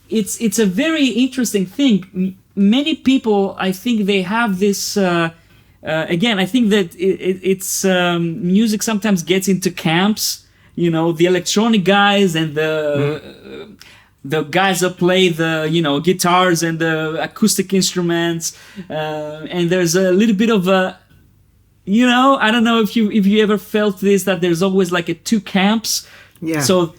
it's a very interesting thing. Many people, I think they have this... again, I think that it's music sometimes gets into camps, the electronic guys and the guys that play the guitars and the acoustic instruments, and there's a little bit of a I don't know if you ever felt this, that there's always like two camps. Yeah. So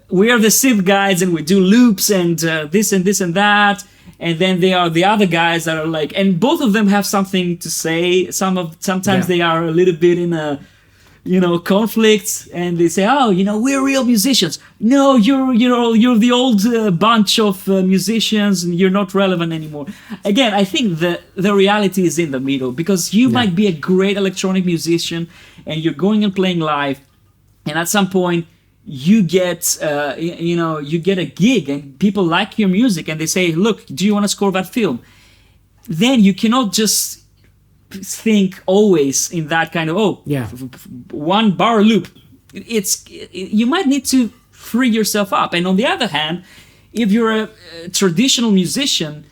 we are the synth guys and we do loops and this and this and that. And then they are the other guys that are like, and both of them have something to say. Sometimes they are a little bit in a, conflict, and they say, oh, we're real musicians. No, you're the old bunch of musicians, and you're not relevant anymore. Again, I think the reality is in the middle, because you might be a great electronic musician, and you're going and playing live, and at some point, you get you get a gig and people like your music and they say, look, do you want to score that film? Then you cannot just think always in that kind of one bar loop. You might need to free yourself up. And on the other hand, if you're a traditional musician,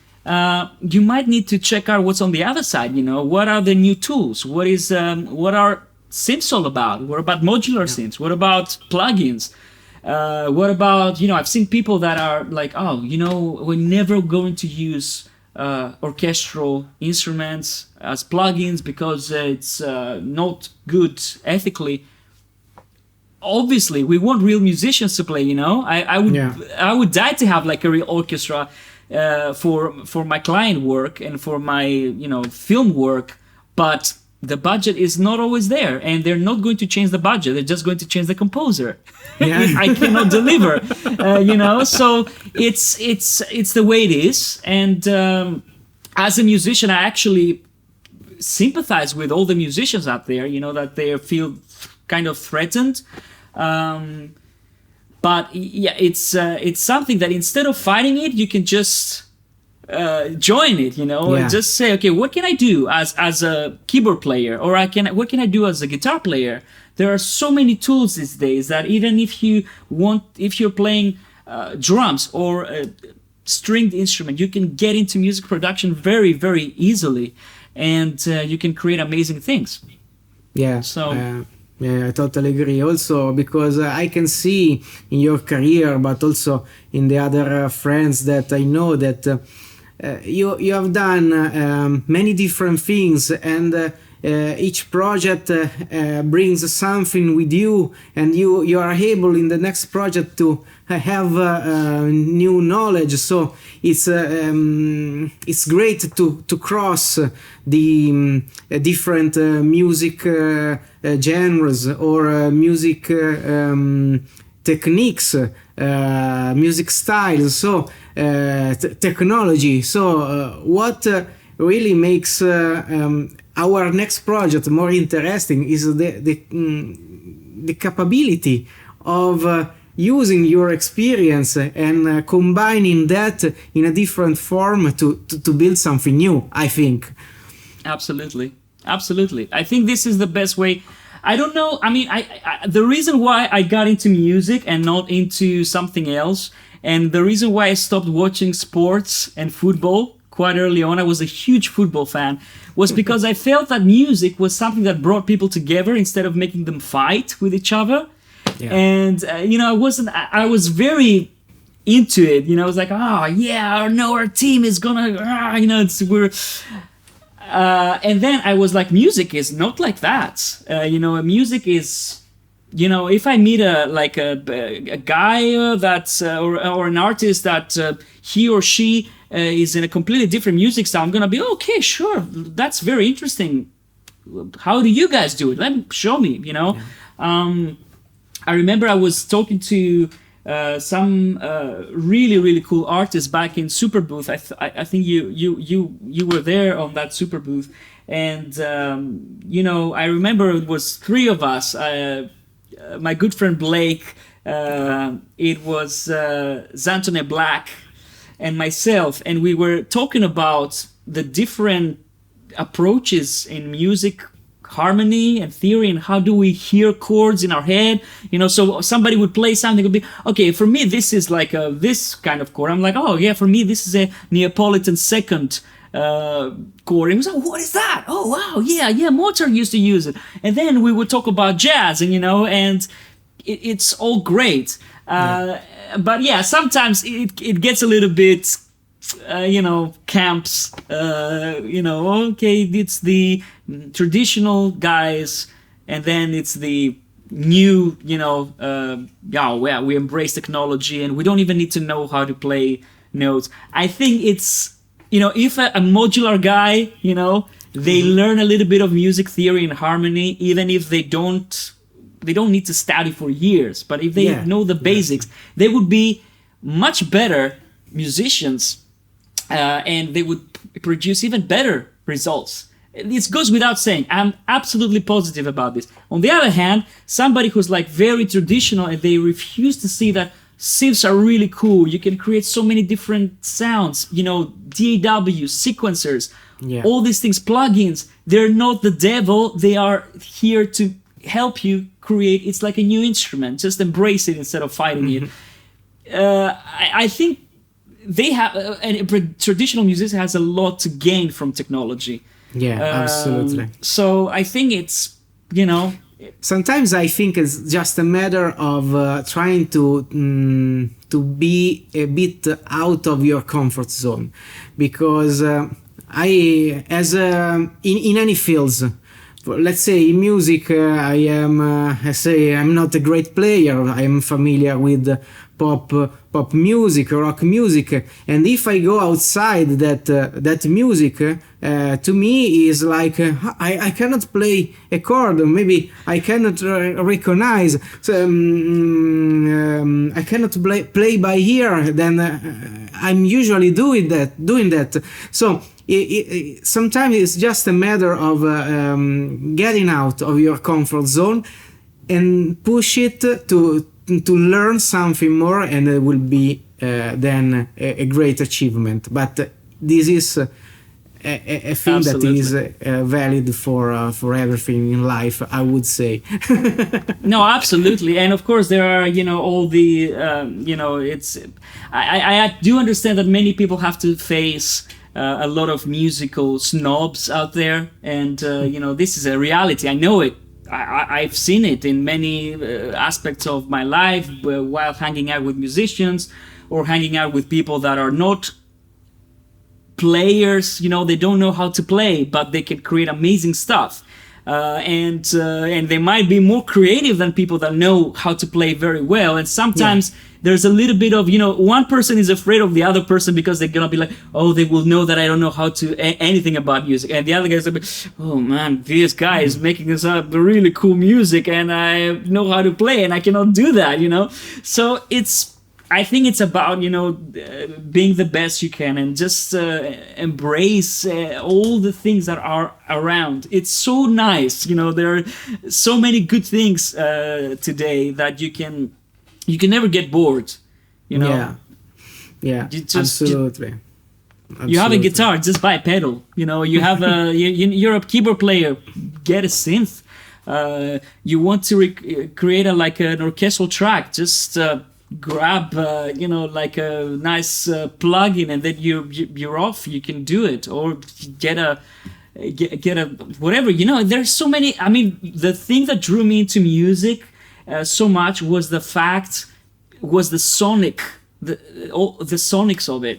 you might need to check out what's on the other side. What are the new tools? What are synths all about? What about modular synths? What about plugins? What about, I've seen people that are like, we're never going to use orchestral instruments as plugins because it's not good ethically. Obviously, we want real musicians to play, I would die to have like a real orchestra for my client work and for my, film work, but the budget is not always there, and they're not going to change the budget. They're just going to change the composer. If I cannot deliver, So it's the way it is. And as a musician, I actually sympathize with all the musicians out there. That they feel kind of threatened. But it's something that instead of fighting it, you can just join it, and just say, okay, what can I do as a keyboard player, or what can I do as a guitar player? There are so many tools these days that even if you're playing drums or a stringed instrument, you can get into music production very, very easily, and you can create amazing things. Yeah. So. Yeah, I totally agree. Also, because I can see in your career, but also in the other friends that I know that you have done many different things, and each project brings something with you, and you are able in the next project to have new knowledge. So it's great to cross the different music genres or music techniques, music styles, so technology. So what really makes our next project more interesting is the capability of using your experience and combining that in a different form to build something new, I think. Absolutely. I think this is the best way. I don't know. I mean, I the reason why I got into music and not into something else, and the reason why I stopped watching sports and football quite early on, I was a huge football fan, was because I felt that music was something that brought people together instead of making them fight with each other. Yeah. And I was very into it. I was like, oh yeah, our team is gonna, and then I was like, music is not like that. Music is, if I meet a guy that's or an artist that he or she is in a completely different music style, I'm gonna be okay, sure, that's very interesting. How do you guys do it? Show me. Yeah. I remember I was talking to some really cool artists back in Super Booth. I think you were there on that Super Booth, and I remember it was three of us. My good friend Blake, it was Zantone Black, and myself, and we were talking about the different approaches in music, harmony and theory, and how do we hear chords in our head. So somebody would play something, would be, okay, for me this is like this kind of chord. I'm like, oh yeah, for me this is a Neapolitan second chord. And was like, what is that? Oh wow, yeah, Mozart used to use it. And then we would talk about jazz, and it's all great. But yeah, sometimes it gets a little bit camps, okay, it's the traditional guys, and then it's the new, we embrace technology and we don't even need to know how to play notes. I think it's, if a modular guy, they learn a little bit of music theory and harmony, even if they don't need to study for years, but if they know the basics, they would be much better musicians, and they would produce even better results. It goes without saying. I'm absolutely positive about this. On the other hand, somebody who's like very traditional and they refuse to see that synths are really cool. You can create so many different sounds, DAW, sequencers, all these things, plugins. They're not the devil. They are here to help you create. It's like a new instrument. Just embrace it instead of fighting it. I think they have, and traditional music has a lot to gain from technology. Yeah, absolutely. So I think it's, sometimes I think it's just a matter of trying to be a bit out of your comfort zone, because in any fields, let's say in music, I'm not a great player. I am familiar with pop music, rock music, and if I go outside that music, to me is like I cannot play a chord, or maybe I cannot recognize. So, I cannot play by ear. Then I'm usually doing that. So sometimes it's just a matter of getting out of your comfort zone and push it to learn something more, and it will be then a great achievement. But this is a thing Absolutely. that is valid for everything in life, I would say. No, absolutely. And of course there are, all the, it's, I do understand that many people have to face a lot of musical snobs out there, and this is a reality. I know it. I've seen it in many aspects of my life while hanging out with musicians or hanging out with people that are not players. They don't know how to play, but they can create amazing stuff. and they might be more creative than people that know how to play very well. And sometimes there's a little bit of, one person is afraid of the other person because they're gonna be like, oh, they will know that I don't know how to anything about music, and the other guy's like, oh man, this guy is making us up really cool music, and I know how to play, and I cannot do that, So I think it's about being the best you can, and just embrace all the things that are around. It's so nice, there are so many good things today that you can never get bored, Yeah, absolutely. You have a guitar, just buy a pedal. You have you're a keyboard player, get a synth. You want to create an orchestral track, just grab like a nice plugin, and then you're off. You can do it, or get a whatever. There's so many. I mean, the thing that drew me into music so much was the sonics of it.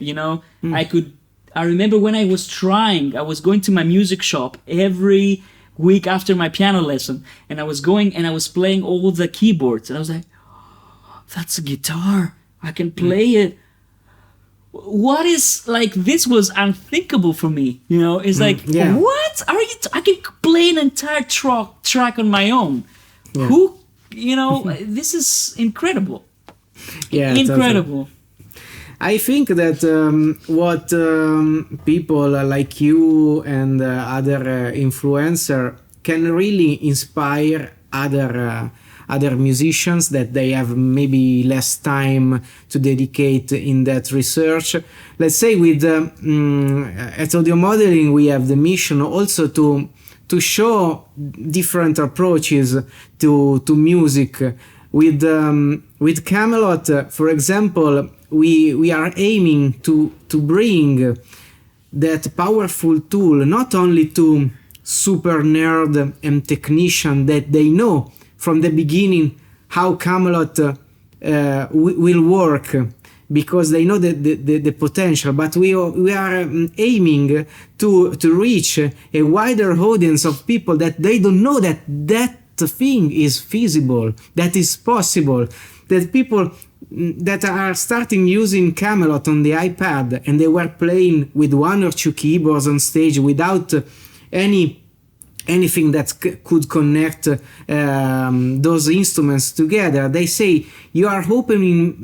I remember when I was going to my music shop every week after my piano lesson, and I was playing all the keyboards, and I was like, oh, that's a guitar, I can play it. What is, like, this was unthinkable for me, it's like, what are you I can play an entire track on my own. Who, this is incredible. Incredible. Totally. I think that what people like you and other influencers can really inspire other musicians that they have maybe less time to dedicate in that research. Let's say with at Audio Modeling we have the mission also to show different approaches to music. With Camelot, for example, we are aiming to bring that powerful tool not only to super nerd and technician that they know from the beginning how Camelot will work, because they know the potential, but we are aiming to reach a wider audience of people that they don't know that thing is feasible, that is possible, that people that are starting using Camelot on the iPad and they were playing with one or two keyboards on stage without anything that could connect those instruments together. They say, you are opening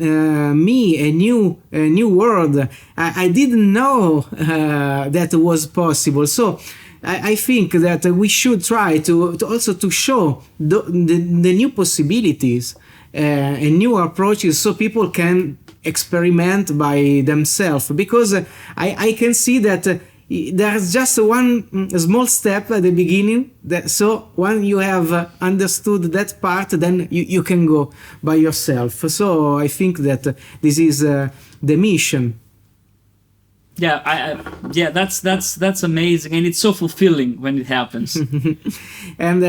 me a new world. I didn't know that was possible. So I think that we should try to also to show the new possibilities and new approaches, so people can experiment by themselves. Because I can see that there's just one small step at the beginning. So when you have understood that part, then you can go by yourself. So I think that this is the mission. Yeah, that's amazing, and it's so fulfilling when it happens. And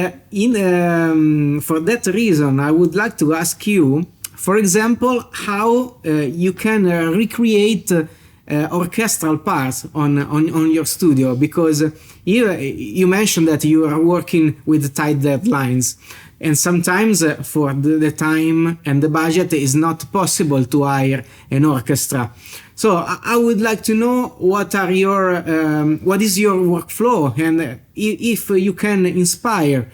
for that reason, I would like to ask you, for example, how you can recreate orchestral parts on your studio, because you mentioned that you are working with tight deadlines, and sometimes for the time and the budget is not possible to hire an orchestra. So I would like to know what is your workflow, and if you can inspire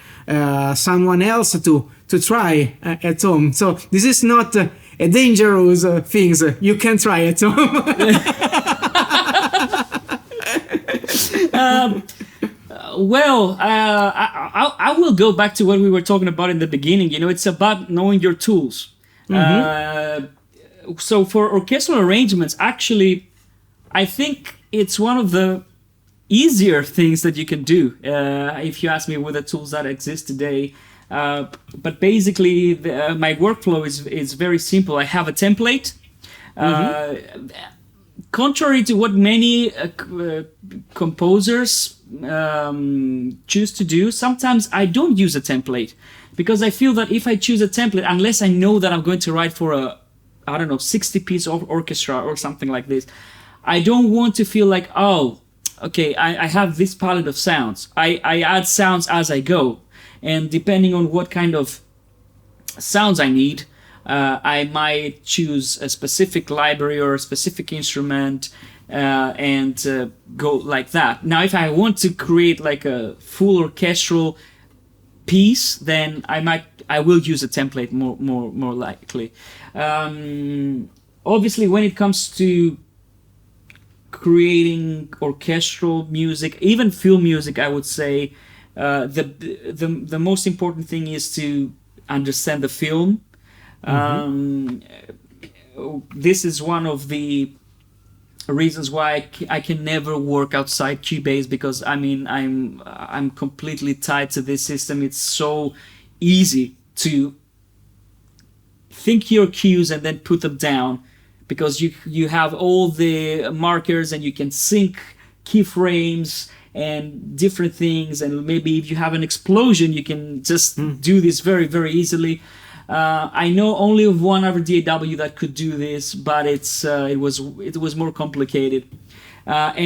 someone else to try at home. So this is not a dangerous things you can try at home. I will go back to what we were talking about in the beginning. It's about knowing your tools. Mm-hmm. So for orchestral arrangements, actually, I think it's one of the easier things that you can do, if you ask me, with the tools that exist today. But basically, my workflow is very simple. I have a template. Mm-hmm. Contrary to what many composers choose to do, sometimes I don't use a template, because I feel that if I choose a template, unless I know that I'm going to write for a 60-piece orchestra or something like this, I don't want to feel like, okay, I have this palette of sounds. I add sounds as I go, and depending on what kind of sounds I need, I might choose a specific library or a specific instrument, and go like that. Now, if I want to create like a full orchestral piece, then I will use a template more likely. Obviously, when it comes to creating orchestral music, even film music, I would say the most important thing is to understand the film. This is one of the reasons why I can never work outside Cubase, because I mean I'm completely tied to this system. It's so easy to think your cues and then put them down, because you have all the markers and you can sync keyframes and different things, and maybe if you have an explosion you can just do this very, very easily. I know only of one other DAW that could do this, but it was more complicated. What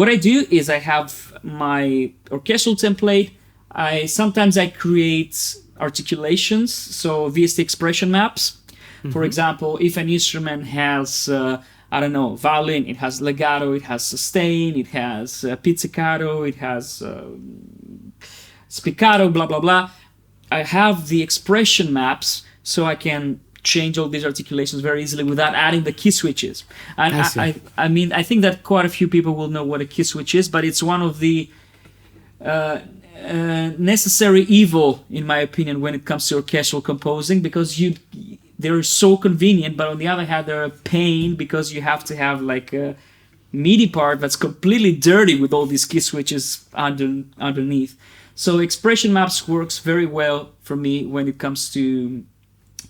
I do is I have my orchestral template. Sometimes I create articulations, so VST expression maps. For example, if an instrument has I don't know, violin, it has legato, it has sustain, it has pizzicato, it has spiccato, blah blah blah. I have the expression maps, so I can change all these articulations very easily without adding the key switches. And I mean, I think that quite a few people will know what a key switch is, but it's one of the necessary evil, in my opinion, when it comes to orchestral composing, because they're so convenient, but on the other hand, they're a pain, because you have to have like a MIDI part that's completely dirty with all these key switches underneath. So expression maps works very well for me when it comes to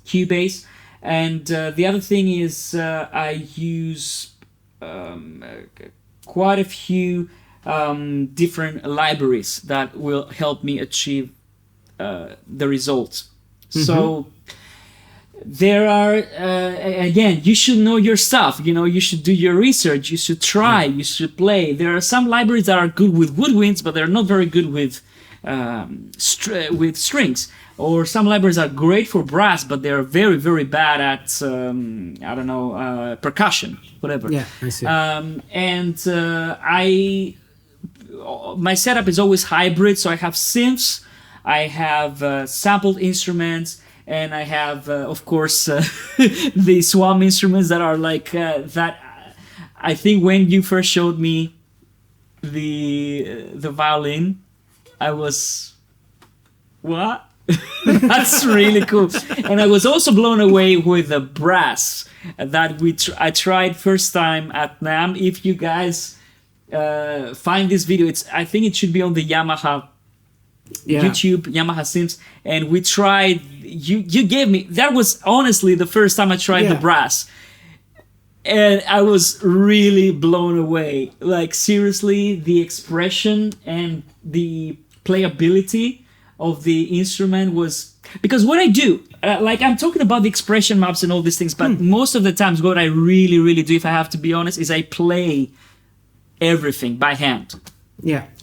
Cubase. And the other thing is I use quite a few different libraries that will help me achieve the results. So there are, again, you should know your stuff, you should do your research, you should try, you should play. There are some libraries that are good with woodwinds, but they're not very good with strings. Or some libraries are great for brass, but they're very, very bad at, percussion, whatever. Yeah, I see. My setup is always hybrid, so I have synths, I have sampled instruments, and I have, of course, the Swam instruments that are like that. I think when you first showed me the violin, I was, what? That's really cool. And I was also blown away with the brass that I tried first time at NAMM. If you guys find this video, I think it should be on the Yamaha YouTube, Yamaha Synths, and we tried. You gave me, that was honestly the first time I tried the brass, and I was really blown away. Like, seriously, the expression and the playability of the instrument was, because what I do, like, I'm talking about the expression maps and all these things, but most of the times what I really, really do, if I have to be honest, is I play everything by hand.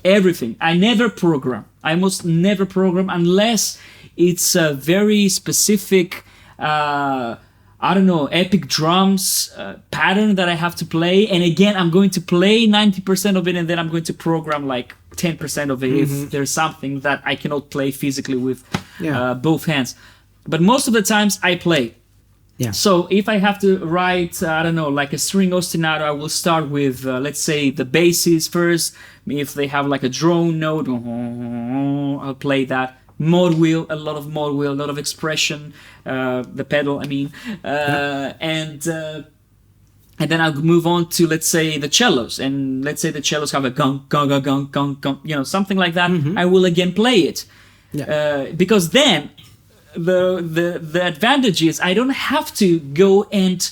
Everything. I never program. I must never program unless it's a very specific, epic drums pattern that I have to play. And again, I'm going to play 90% of it, and then I'm going to program like 10% of it if there's something that I cannot play physically with both hands. But most of the times I play. So if I have to write, like a string ostinato, I will start with, let's say, the basses first. If they have like a drone note, I'll play that. Mod wheel, a lot of mod wheel, a lot of expression, the pedal, I mean. And then I'll move on to, let's say, the cellos. And let's say the cellos have a gong, gong, gong, gong, gong, gong, something like that. I will again play it. Because then the advantage is I don't have to go and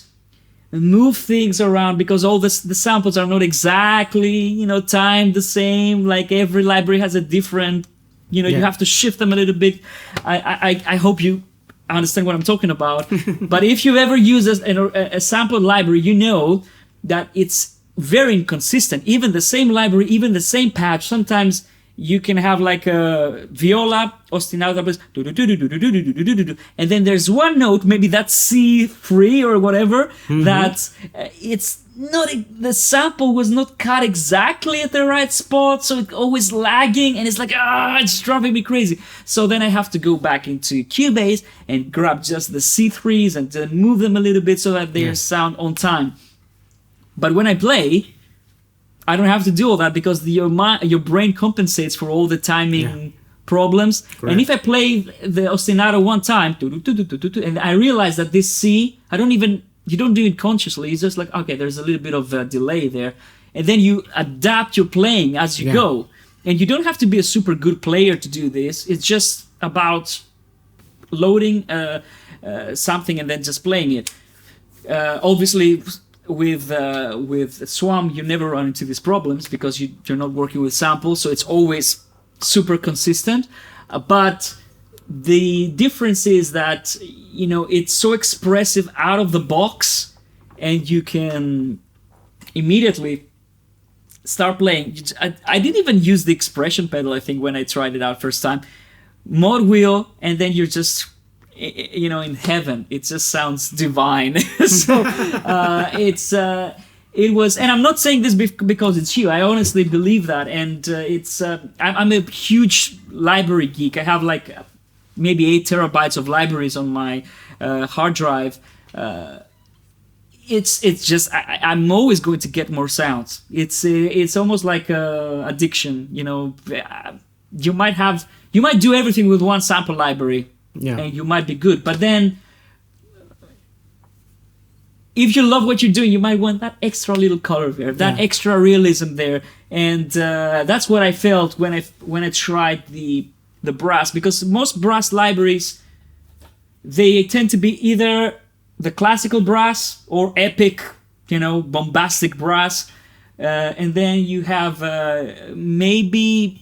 move things around, because all the samples are not exactly timed the same. Like, every library has a different, you have to shift them a little bit. I hope you understand what I'm talking about. But if you ever use a sample library, you know that it's very inconsistent. Even the same library, even the same patch, sometimes you can have like a viola, ostinato, and then there's one note, maybe that's C3 or whatever, that it's not, the sample was not cut exactly at the right spot, so it's always lagging, and it's like, it's driving me crazy. So then I have to go back into Cubase and grab just the C3s and then move them a little bit so that they sound on time. But when I play, I don't have to do all that because your brain compensates for all the timing problems. Correct. And if I play the ostinato one time, and I realize that this C, you don't do it consciously. It's just like, okay, there's a little bit of a delay there. And then you adapt your playing as you go. And you don't have to be a super good player to do this. It's just about loading something and then just playing it. Obviously, with Swam, you never run into these problems because you're not working with samples, so it's always super consistent. But the difference is that, it's so expressive out of the box, and you can immediately start playing. I didn't even use the expression pedal, I think, when I tried it out first time. Mod wheel, and then you're just, in heaven. It just sounds divine. So it was, and I'm not saying this because it's you. I honestly believe that, and I'm a huge library geek. I have like maybe 8 terabytes of libraries on my hard drive. It's just I'm always going to get more sounds. It's almost like addiction. You might do everything with one sample library. Yeah. And you might be good, but then if you love what you're doing, you might want that extra little color there, that extra realism there, and that's what I felt when I tried the brass, because most brass libraries, they tend to be either the classical brass or epic, bombastic brass, and then you have maybe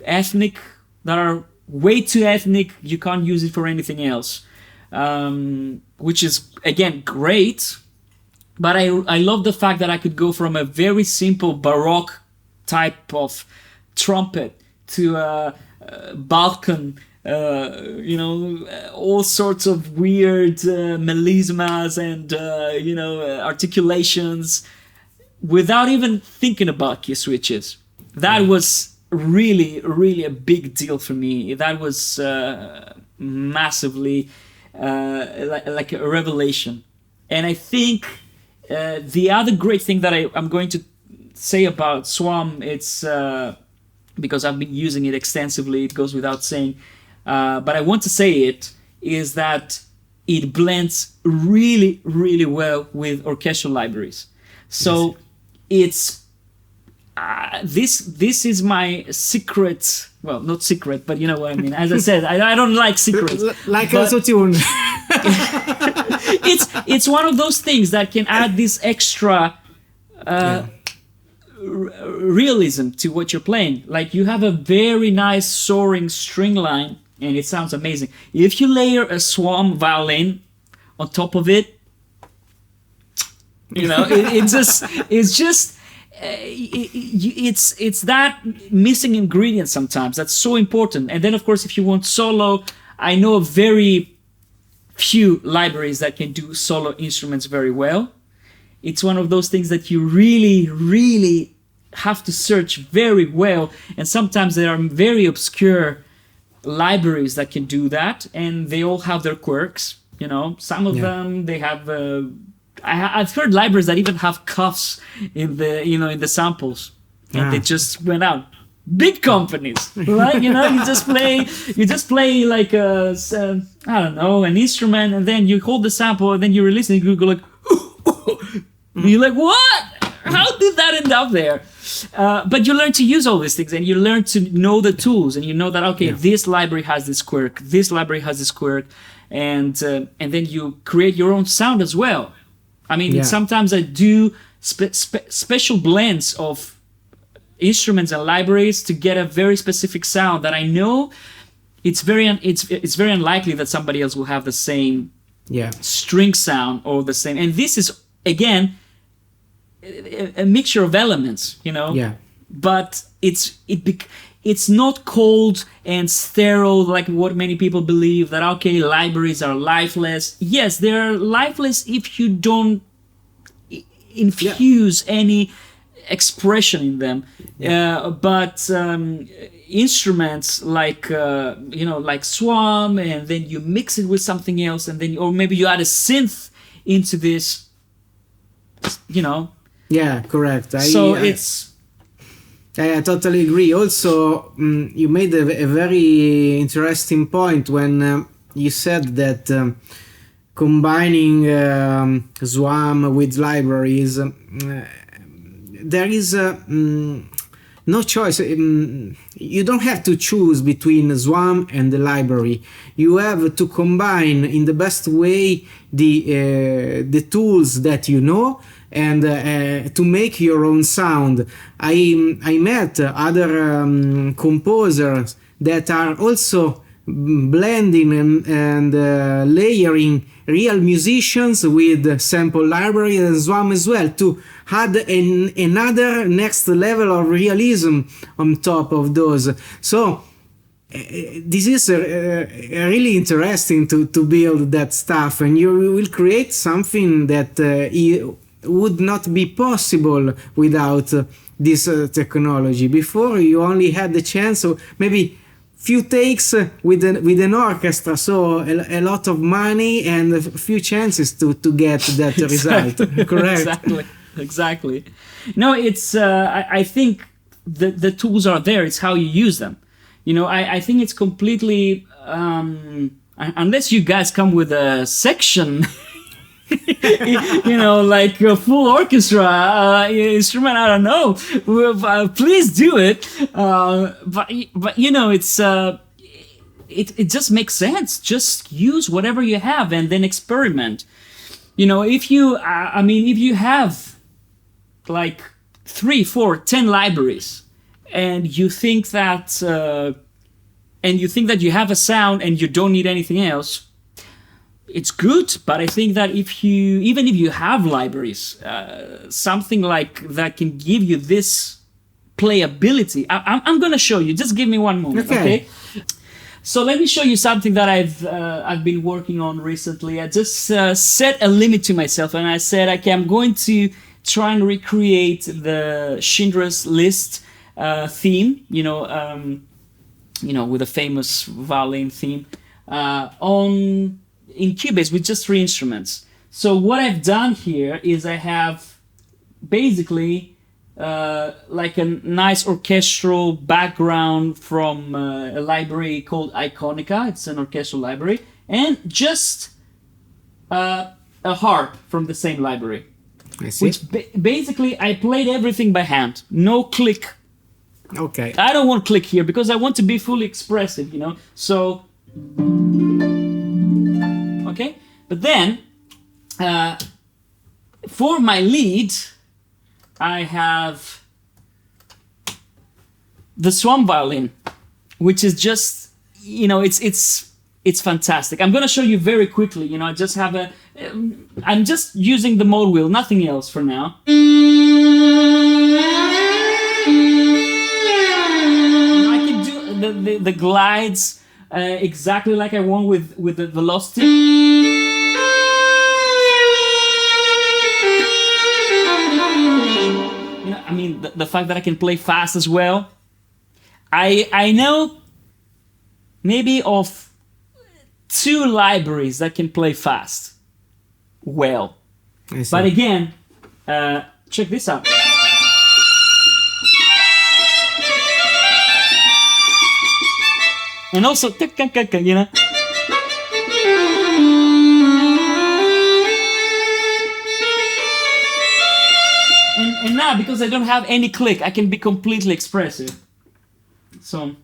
ethnic that are way too ethnic. You can't use it for anything else, which is again great, but I love the fact that I could go from a very simple Baroque type of trumpet to a Balkan, all sorts of weird melismas and articulations without even thinking about key switches. That was really, really a big deal for me. That was massively like a revelation. And I think the other great thing that I'm going to say about Swam, it's because I've been using it extensively, it goes without saying, but I want to say it, is that it blends really, really well with orchestral libraries. So it's this is my secret. Well, not secret, but you know what I mean. As I said, I don't like secrets. Like auto-tune. It's one of those things that can add this extra realism to what you're playing. Like you have a very nice soaring string line, and it sounds amazing. If you layer a Swam violin on top of it, it's that missing ingredient sometimes that's so important. And then of course, if you want solo, I know of very few libraries that can do solo instruments very well. It's one of those things that you really, really have to search very well, and sometimes there are very obscure libraries that can do that, and they all have their quirks. Some of them, they have I've heard libraries that even have cuffs in the samples, and they just went out. Big companies, right? You just play like I don't know, an instrument, and then you hold the sample, and then you release it, and you go like, you're like, what? How did that end up there? But you learn to use all these things, and you learn to know the tools, and you know that this library has this quirk, this library has this quirk, and then you create your own sound as well. I mean, sometimes I do special blends of instruments and libraries to get a very specific sound that I know it's very unlikely that somebody else will have the same string sound or the same. And this is again a mixture of elements, you know. Yeah. But it's not cold and sterile like what many people believe, that okay, libraries are lifeless. Yes, they're lifeless if you don't infuse any expression in them. But instruments like like Swam, and then you mix it with something else, and then, or maybe you add a synth into this, you know. Yeah, correct. I totally agree. Also, you made a very interesting point when you said that combining Swam with libraries, there is no choice. You don't have to choose between Swam and the library. You have to combine in the best way the tools that you know, and to make your own sound. I met other composers that are also blending and layering real musicians with sample library and Swam as well, to add another next level of realism on top of those. So this is really interesting to build that stuff, and you will create something that would not be possible without this technology. Before, you only had the chance of maybe few takes with an orchestra, so a lot of money and a few chances to get that result. Correct. Exactly. No, it's I think the tools are there. It's how you use them. You know, I think it's completely unless you guys come with a section you know, like a full orchestra instrument, I don't know, please do it, but you know, it's it just makes sense. Just use whatever you have and then experiment. You know, if you if you have like 3, 4, 10 libraries, and you think that you have a sound and you don't need anything else, it's good. But I think that even if you have libraries, something like that can give you this playability. I'm gonna show you. Just give me one moment, okay? So let me show you something that I've been working on recently. I just set a limit to myself, and I said, okay, I'm going to try and recreate the Schindler's List theme. You know, with a famous violin theme in Cubase with just 3 instruments. So what I've done here is I have basically like a nice orchestral background from a library called Iconica. It's an orchestral library, and just a harp from the same library. I see. Which basically I played everything by hand, no click. Okay. I don't want click here because I want to be fully expressive, you know. So, okay. But then, for my lead, I have the Swam violin, which is just, you know, it's fantastic. I'm gonna show you very quickly. You know, I just have I'm just using the mode wheel, nothing else for now. The glides exactly like I want with the velocity. You know, I mean, the fact that I can play fast as well. I know maybe of 2 libraries that can play fast well. But again, check this out. And also, you know. And now, because I don't have any click, I can be completely expressive. So.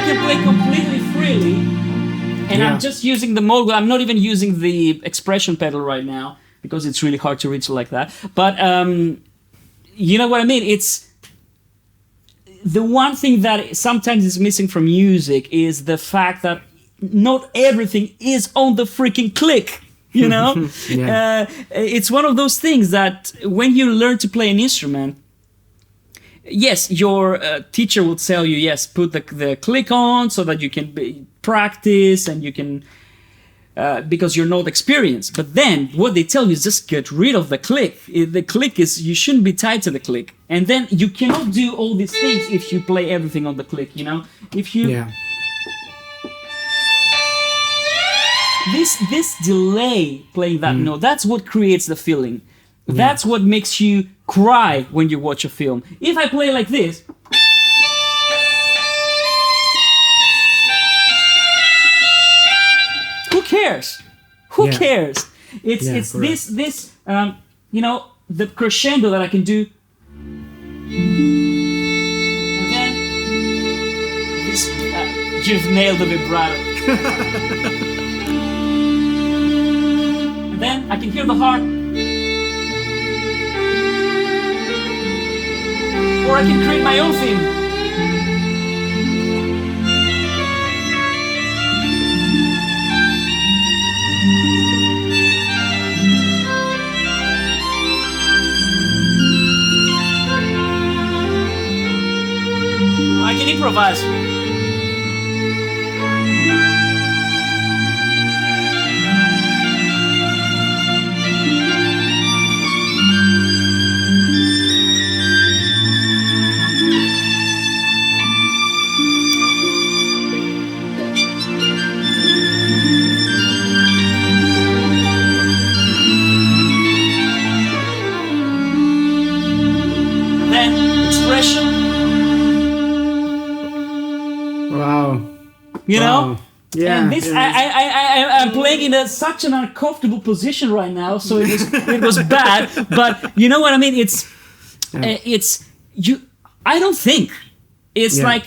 can play completely freely, and I'm just using the mode. I'm not even using the expression pedal right now because it's really hard to reach like that. But you know what I mean? It's the one thing that sometimes is missing from music is the fact that not everything is on the freaking click. You know, it's one of those things that when you learn to play an instrument, yes, your teacher will tell you, yes, put the click on so that you can practice and you can, because you're not experienced. But then what they tell you is just get rid of the click. The click is, you shouldn't be tied to the click. And then you cannot do all these things if you play everything on the click, you know? If you... Yeah. This delay playing that note, that's what creates the feeling. That's what makes you cry when you watch a film. If I play like this, who cares? Who cares? It's this you know, the crescendo that I can do, and then this you've nailed the vibrato. And then I can hear the heart. Or I can create my own theme. I can improvise. You know, and this I'm playing in such an uncomfortable position right now, so it was bad. But you know what I mean? It's you. I don't think it's like,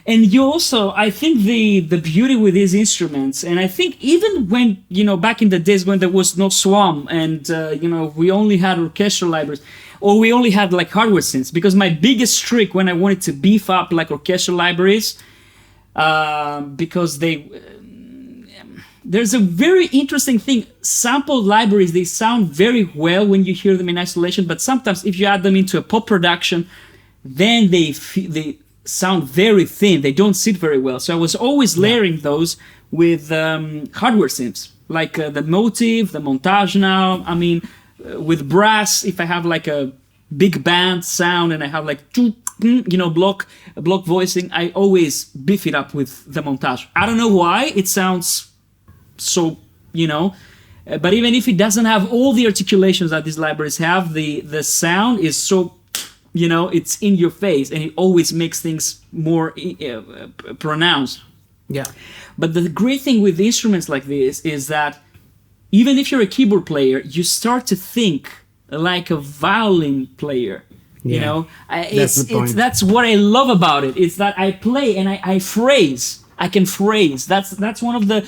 and you also. I think the beauty with these instruments, and I think even when back in the days when there was no SWAM and we only had orchestral libraries. Or we only had like hardware synths, because my biggest trick when I wanted to beef up like orchestral libraries, because there's a very interesting thing. Sample libraries, they sound very well when you hear them in isolation, but sometimes if you add them into a pop production, then they sound very thin. They don't sit very well. So I was always layering those with hardware synths, like the Motive, the Montage now. I mean, with brass, if I have like a big band sound and I have like block voicing, I always beef it up with the Montage. I don't know why it sounds so, but even if it doesn't have all the articulations that these libraries have, the sound is so, it's in your face and it always makes things more pronounced. Yeah. But the great thing with instruments like this is that even if you're a keyboard player, you start to think like a violin player. That's the point. That's what I love about it. It's that I play and I phrase. I can phrase. That's one of the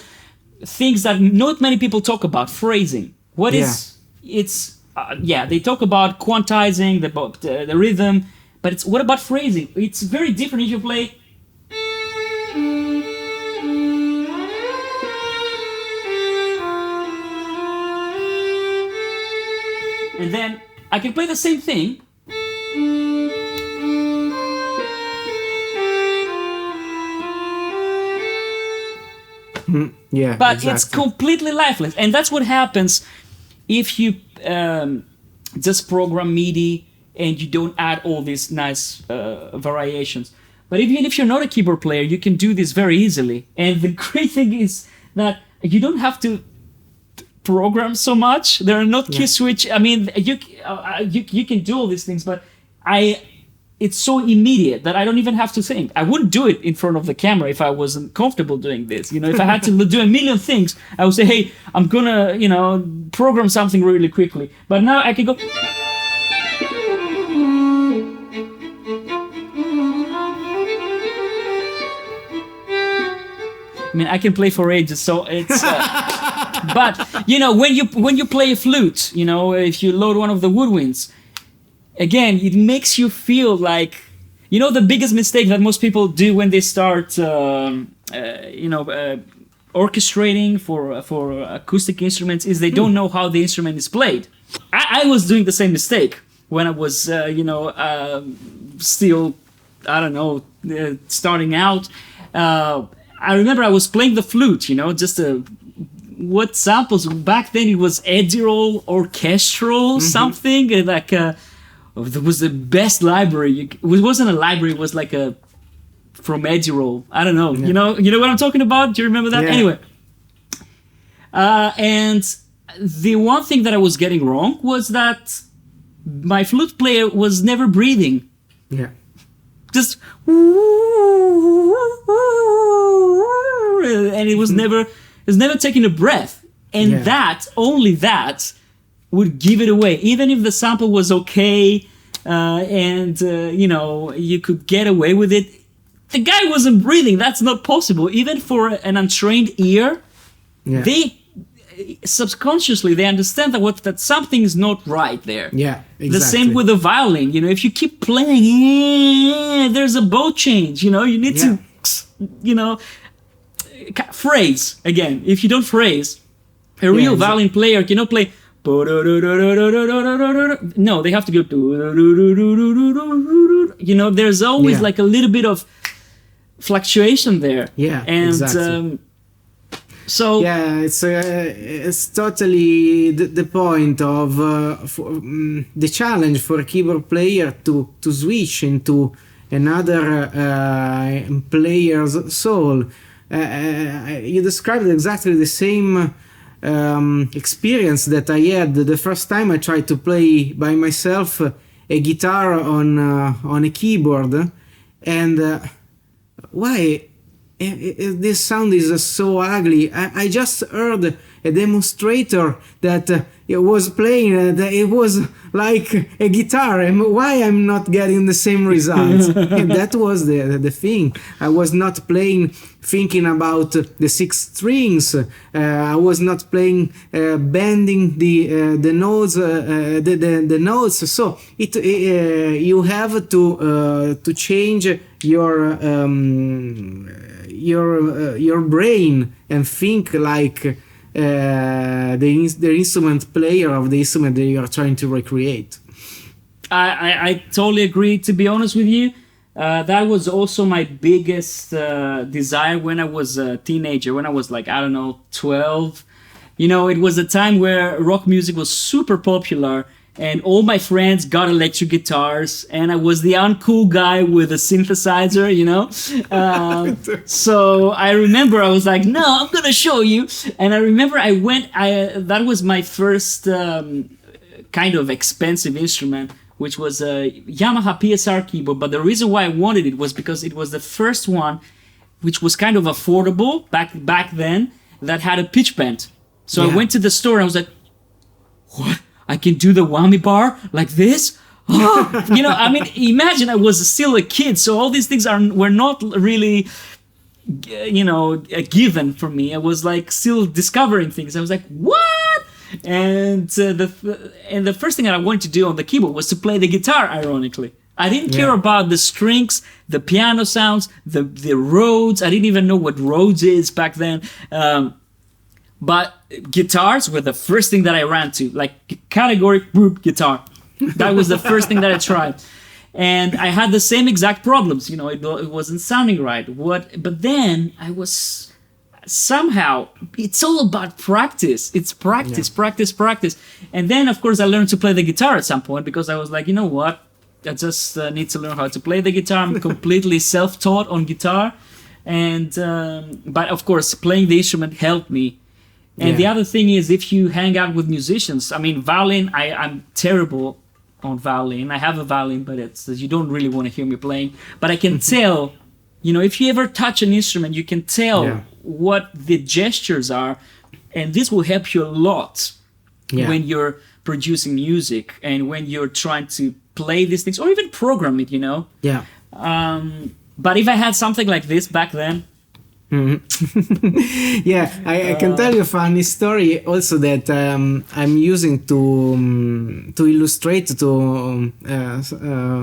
things that not many people talk about. Phrasing. They talk about quantizing the rhythm, but what about phrasing? It's very different if you play. And then I can play the same thing. But exactly. It's completely lifeless. And that's what happens if you just program MIDI and you don't add all these nice variations. But even if you're not a keyboard player, you can do this very easily. And the great thing is that you don't have to program so much. There are not key switch. I mean, you can do all these things, but it's so immediate that I don't even have to think. I wouldn't do it in front of the camera if I wasn't comfortable doing this. If I had to do a million things, I would say, hey, I'm gonna, program something really quickly. But now I can go. mean, I can play for ages, so it's. But you know, when you play a flute, you know, if you load one of the woodwinds, again, it makes you feel like, you know, the biggest mistake that most people do when they start, orchestrating for acoustic instruments is they don't know how the instrument is played. I was doing the same mistake when I was, still, I don't know, starting out. I remember I was playing the flute, you know, just what samples back then, it was eddy roll, orchestral, something like it was the best library. It wasn't a library, it was like a from eddy roll. I don't know. You know what I'm talking about? Do you remember that? Anyway, and the one thing that I was getting wrong was that my flute player was never breathing. Yeah. Just and it was never taking a breath, and only that would give it away. Even if the sample was okay, and you could get away with it, the guy wasn't breathing. That's not possible. Even for an untrained ear, they subconsciously they understand that something is not right there. Yeah, exactly. The same with the violin. You know, if you keep playing, there's a bow change. You know, you need to, phrase again. If you don't phrase, a real violin player cannot play. No, they have to go. You know, there's always like a little bit of fluctuation there. Yeah, and exactly. So it's totally the point of the challenge for a keyboard player to switch into another player's soul. You described exactly the same experience that I had the first time I tried to play by myself a guitar on a keyboard, and why this sound is so ugly. I just heard a demonstrator that it was playing that it was like a guitar, and why I'm not getting the same results. And that was the thing. I was not playing thinking about the 6 strings. I was not playing bending the notes, the notes. So you have to change your brain and think like the instrument player of the instrument that you are trying to recreate. I totally agree. To be honest with you, that was also my biggest desire when I was a teenager. When I was like, I don't know, 12. You know, it was a time where rock music was super popular, and all my friends got electric guitars, and I was the uncool guy with a synthesizer, you know? So I remember I was like, no, I'm gonna show you. And I remember that was my first kind of expensive instrument, which was a Yamaha PSR keyboard. But the reason why I wanted it was because it was the first one, which was kind of affordable back then, that had a pitch bend. So I went to the store and I was like, what? I can do the whammy bar like this? Oh, you know, I mean, imagine I was still a kid, so all these things were not really, you know, a given for me. I was like still discovering things. I was like, what? And the first thing that I wanted to do on the keyboard was to play the guitar, ironically. I didn't care about the strings, the piano sounds, the Rhodes. I didn't even know what Rhodes is back then. But guitars were the first thing that I ran to, like category group guitar. That was the first thing that I tried. And I had the same exact problems, you know, it wasn't sounding right. But then I was somehow, it's all about practice. It's practice. And then, of course, I learned to play the guitar at some point because I was like, you know what? I just need to learn how to play the guitar. I'm completely self-taught on guitar. And but of course, playing the instrument helped me. And the other thing is, if you hang out with musicians, I mean, violin, I'm terrible on violin. I have a violin, but you don't really want to hear me playing. But I can tell, you know, if you ever touch an instrument, you can tell what the gestures are. And this will help you a lot when you're producing music and when you're trying to play these things or even program it, you know? Yeah. But if I had something like this back then, Mhm. Yeah, I can tell you a funny story also that I'm using to illustrate to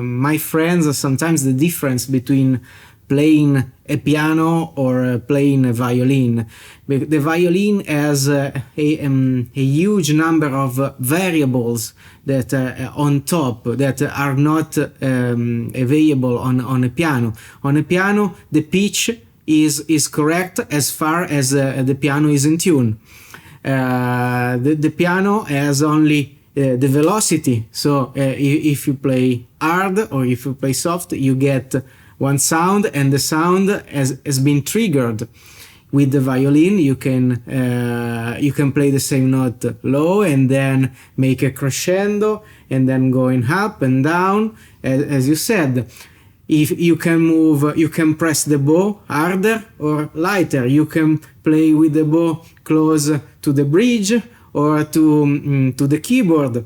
my friends sometimes the difference between playing a piano or playing a violin. The violin has a huge number of variables that on top that are not available on a piano. On a piano, the pitch is correct as far as the piano is in tune. The piano has only the velocity, so if you play hard or if you play soft, you get one sound, and the sound has been triggered. With the violin, you can play the same note low and then make a crescendo and then going up and down, as you said. If you can move, you can press the bow harder or lighter. You can play with the bow close to the bridge or to the keyboard.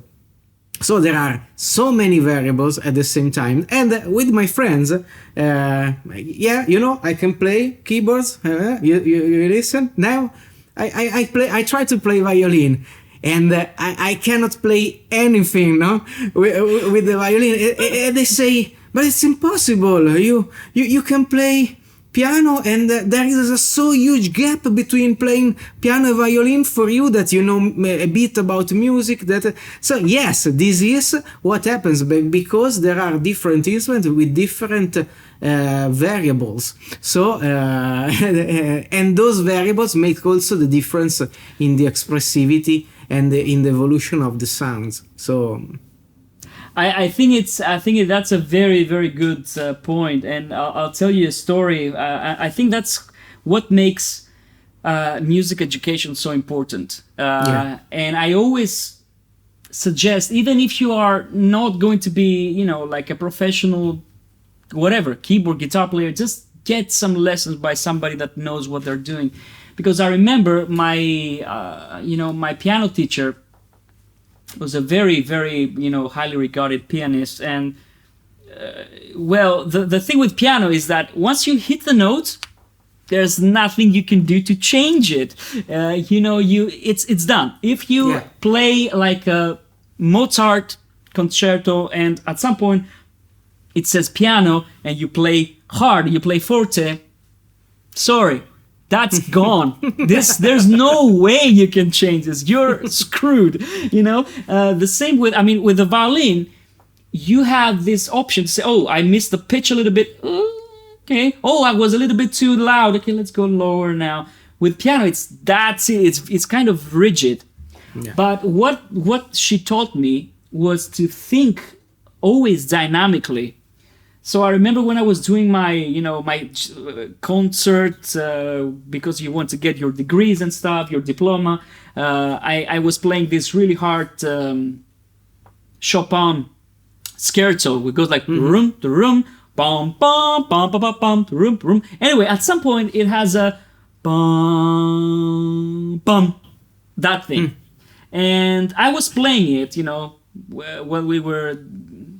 So there are so many variables at the same time. And with my friends, I can play keyboards. You listen now. I try to play violin. And I cannot play anything, no, with the violin. And they say, but it's impossible. You can play piano, and there is a so huge gap between playing piano and violin for you that you know a bit about music. So yes, this is what happens because there are different instruments with different variables. So and those variables make also the difference in the expressivity and in the evolution of the sounds. So I think that's a very, very good point, and I'll tell you a story. I think that's what makes music education so important. And I always suggest, even if you are not going to be, like a professional, whatever, keyboard, guitar player, just get some lessons by somebody that knows what they're doing. Because I remember my piano teacher was a very, very, highly regarded pianist. And, the thing with piano is that once you hit the note, there's nothing you can do to change it. It's done. If you play like a Mozart concerto and at some point it says piano and you play hard, you play forte, sorry. That's gone. There's no way you can change this. You're screwed. The same with the violin. You have this option to say, "Oh, I missed the pitch a little bit. Okay. Oh, I was a little bit too loud. Okay, let's go lower now." With piano, that's it. It's kind of rigid. Yeah. But what she taught me was to think always dynamically. So I remember when I was doing my concert, because you want to get your degrees and stuff, your diploma, I was playing this really hard Chopin scherzo. It goes like room to room, bum bum bum bum bum bum, room to room. Anyway, at some point it has a bum bum, that thing, and I was playing it, when we were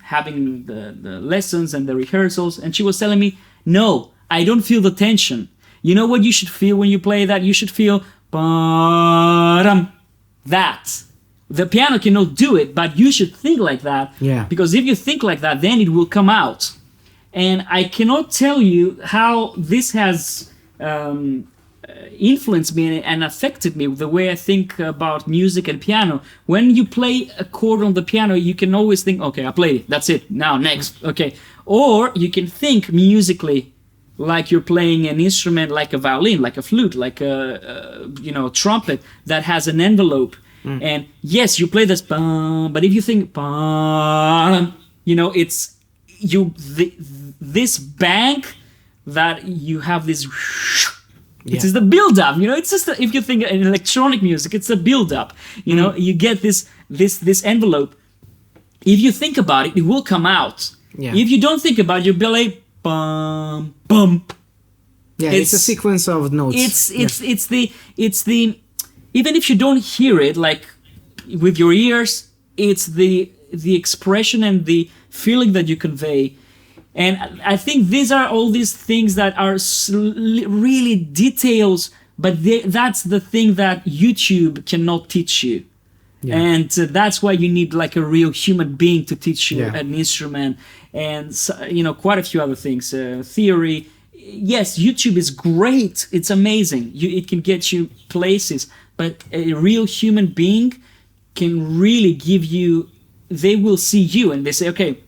having the lessons and the rehearsals, and she was telling me, no, I don't feel the tension. You know what you should feel when you play that? You should feel that. The piano cannot do it, but you should think like that. Yeah. Because if you think like that, then it will come out. And I cannot tell you how this has influenced me and affected me, the way I think about music and piano. When you play a chord on the piano, you can always think, okay, I played it, that's it, now next, okay. Or you can think musically like you're playing an instrument, like a violin, like a flute, like a trumpet that has an envelope. And yes, you play this, but if you think, it's this bank that you have this. It is the build-up, it's just if you think in electronic music, it's a build-up, you get this envelope. If you think about it, it will come out. Yeah. If you don't think about it, you'll be like, bum, bum. Yeah, it's a sequence of notes. It's the even if you don't hear it, like with your ears, it's the expression and the feeling that you convey. And I think these are all these things that are really details, but that's the thing that YouTube cannot teach you. Yeah. And that's why you need like a real human being to teach you Yeah. an instrument, and quite a few other things, theory. Yes, YouTube is great, it's amazing, it can get you places, but a real human being can really give you, they will see you and they say, okay,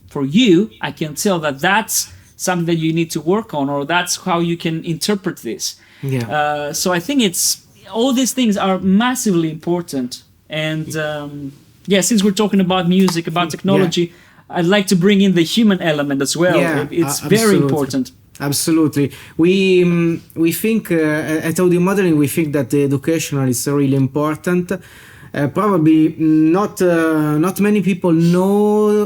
for you, I can tell that that's something that you need to work on, or that's how you can interpret this. Yeah. So I think it's all these things are massively important. And since we're talking about music, about technology, I'd like to bring in the human element as well. It's very important. Absolutely. We think at audio modeling, we think that the educational is really important. Probably not many people know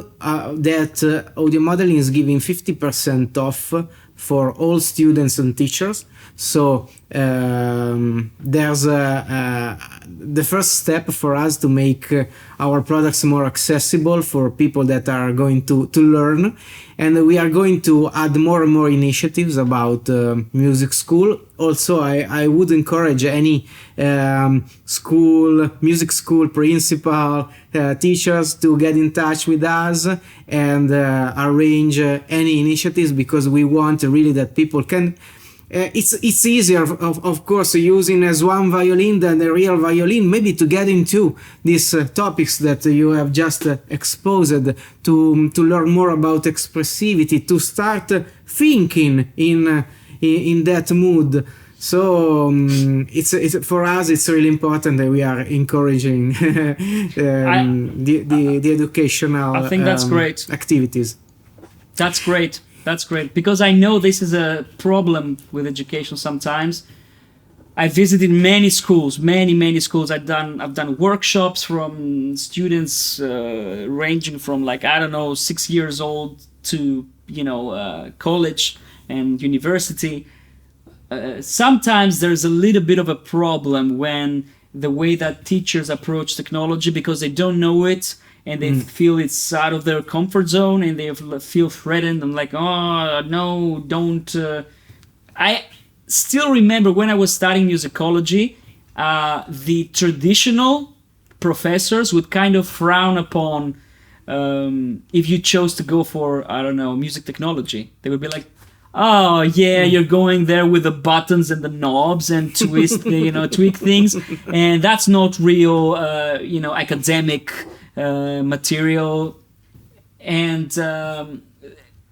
that audio modeling is giving 50% off for all students and teachers. So there's the first step for us to make our products more accessible for people that are going to learn. And we are going to add more and more initiatives about music school. Also, I would encourage any music school principal, teachers to get in touch with us and arrange any initiatives, because we want really that people can. It's easier, of course, using as one violin than a real violin, maybe to get into these topics that you have just exposed, to learn more about expressivity, to start thinking in that mood. So it's for us, it's really important that we are encouraging the educational I think that's great. activities. That's great. That's great, because I know this is a problem with education sometimes. I visited many schools, many schools. I've done workshops from students ranging from, like, I don't know, 6 years old to college and university. Sometimes there's a little bit of a problem when the way that teachers approach technology, because they don't know it. And they feel it's out of their comfort zone, and they feel threatened. I'm like, oh, no, don't. I still remember when I was studying musicology, the traditional professors would kind of frown upon if you chose to go for, I don't know, music technology. They would be like, oh, yeah, you're going there with the buttons and the knobs and tweak things. And that's not real, academic material. And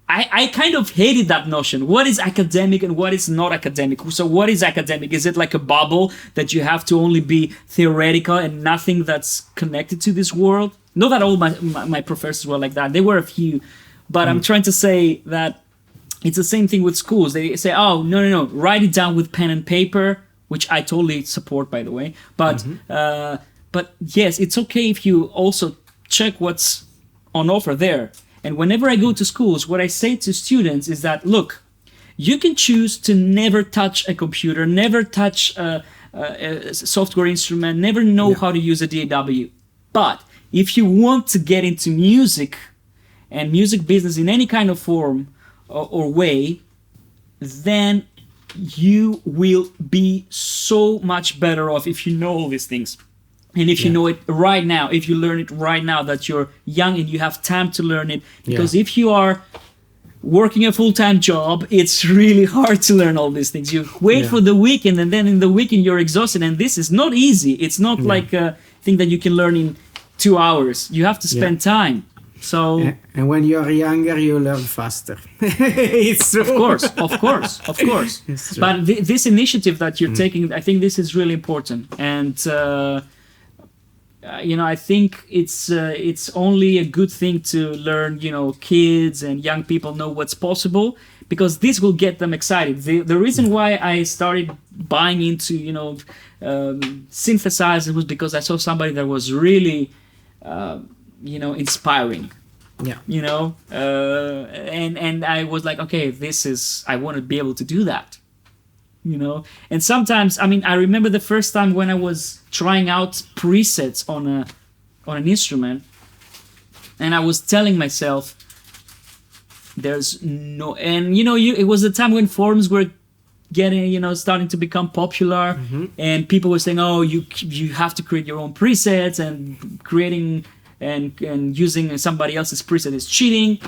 I kind of hated that notion. What is academic and what is not academic? So what is academic? Is it like a bubble that you have to only be theoretical and nothing that's connected to this world? Not that all my professors were like that. There were a few. But I'm trying to say that it's the same thing with schools. They say, oh, no, write it down with pen and paper, which I totally support, by the way. But yes, it's okay if you also check what's on offer there. And whenever I go to schools, what I say to students is that, look, you can choose to never touch a computer, never touch a software instrument, never know how to use a DAW. But if you want to get into music and music business in any kind of form or way, then you will be so much better off if you know all these things. And if you know it right now, if you learn it right now, that you're young and you have time to learn it. Because if you are working a full-time job, it's really hard to learn all these things. You wait for the weekend, and then in the weekend you're exhausted. And this is not easy. It's not like a thing that you can learn in 2 hours. You have to spend time. So, and when you are younger, you learn faster. It's true. Of course. But this initiative that you're taking, I think this is really important. And I think it's only a good thing to learn. Kids and young people know what's possible, because this will get them excited. The reason why I started buying into synthesizers was because I saw somebody that was really inspiring. And I was like, okay, I want to be able to do that. And sometimes, I remember the first time when I was trying out presets on an instrument, and I was telling myself, there's no, and it was the time when forums were getting, starting to become popular, and people were saying, oh, you have to create your own presets, and creating and using somebody else's preset is cheating.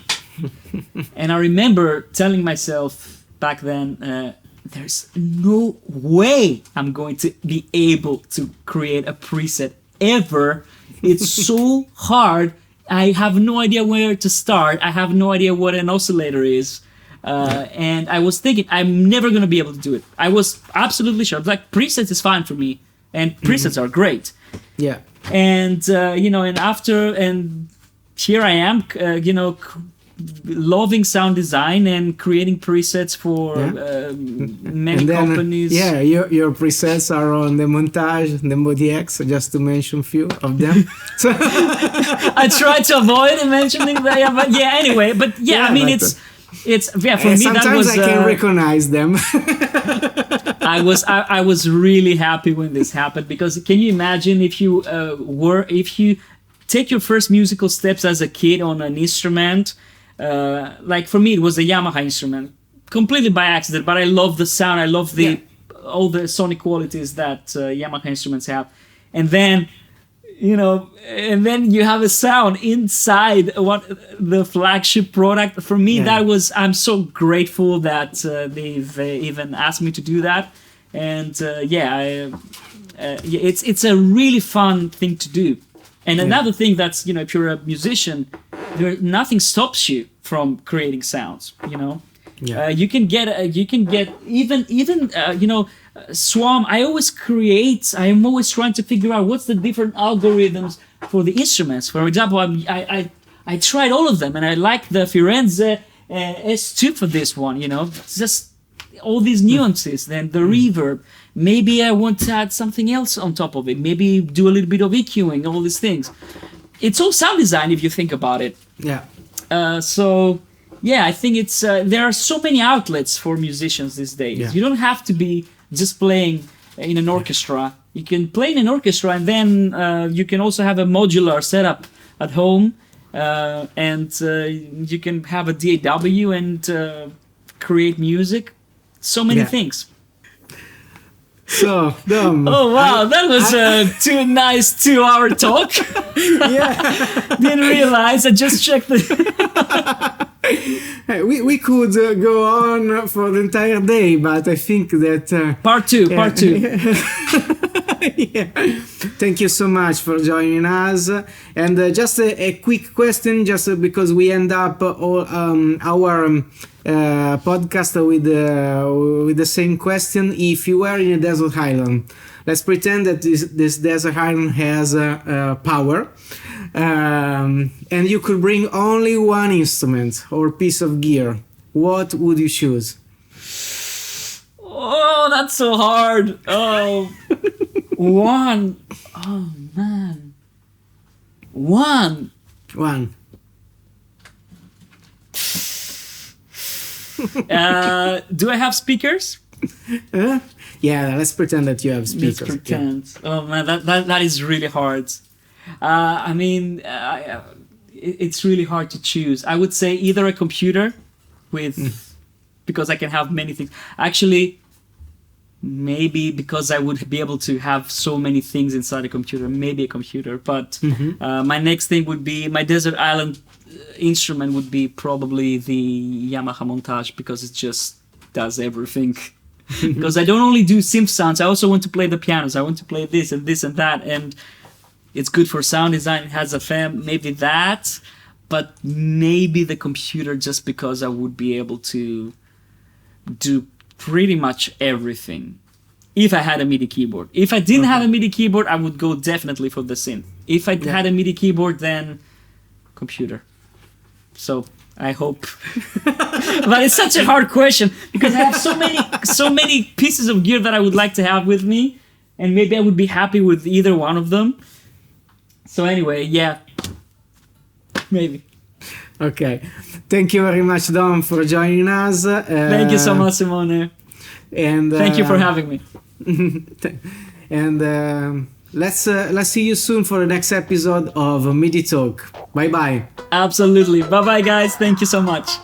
And I remember telling myself back then, there's no way I'm going to be able to create a preset ever. It's so hard. I have no idea where to start. I have no idea what an oscillator is. And I was thinking, I'm never going to be able to do it. I was absolutely sure. I was like, presets is fine for me. And presets are great. Yeah. And, and here I am, loving sound design and creating presets for many companies. Yeah, your presets are on the Montage, the MIDI X, just to mention a few of them. So I try to avoid mentioning that, but anyway, I mean, it's for me sometimes that was. I can recognize them. I was really happy when this happened, because can you imagine if you take your first musical steps as a kid on an instrument, like for me it was a Yamaha instrument, completely by accident, but I love the sound, I love all the sonic qualities that Yamaha instruments have, and then you have a sound inside the flagship product. For me, I'm so grateful that they've even asked me to do that. And it's a really fun thing to do. And another thing that's, if you're a musician, nothing stops you from creating sounds, you can get even Swarm. I'm always trying to figure out what's the different algorithms for the instruments. For example, I tried all of them, and I like the Firenze S2 for this one. It's just all these nuances. Then the reverb. Maybe I want to add something else on top of it. Maybe do a little bit of EQing. All these things. It's all sound design if you think about it. Yeah. I think it's there are so many outlets for musicians these days. Yeah. You don't have to be just playing in an orchestra. You can play in an orchestra, and then you can also have a modular setup at home, and you can have a DAW and create music. So many things. So, Dom. Oh wow, that was a nice 2-hour talk. Didn't realize. I just checked the. We could go on for the entire day, but I think that part two. Thank you so much for joining us. And just a quick question, just because we end up all our podcast with the same question. If you were in a desert island, let's pretend that this desert island has power, and you could bring only one instrument or piece of gear. What would you choose? Oh, that's so hard. Oh, one. Oh man. One. Do I have speakers? Yeah, let's pretend that you have speakers. Let's pretend. Yeah. Oh man, that is really hard. It's really hard to choose. I would say either a computer because I can have many things. Actually, maybe because I would be able to have so many things inside a computer, maybe a computer. But my next thing would be, my desert island instrument would be probably the Yamaha Montage, because it just does everything. Because I don't only do synth sounds, I also want to play the pianos. I want to play this and that, and it's good for sound design. It has a maybe that, but maybe the computer, just because I would be able to do pretty much everything if I had a MIDI keyboard. If I didn't have a MIDI keyboard, I would go definitely for the synth. If I had a MIDI keyboard, then computer. So I hope. But it's such a hard question, because I have so many pieces of gear that I would like to have with me, and maybe I would be happy with either one of them. So anyway, yeah, maybe. Okay, thank you very much, Dom, for joining us. Thank you so much, Simone. And thank you for having me. And let's see you soon for the next episode of MIDI Talk. Bye bye. Absolutely. Bye bye, guys. Thank you so much.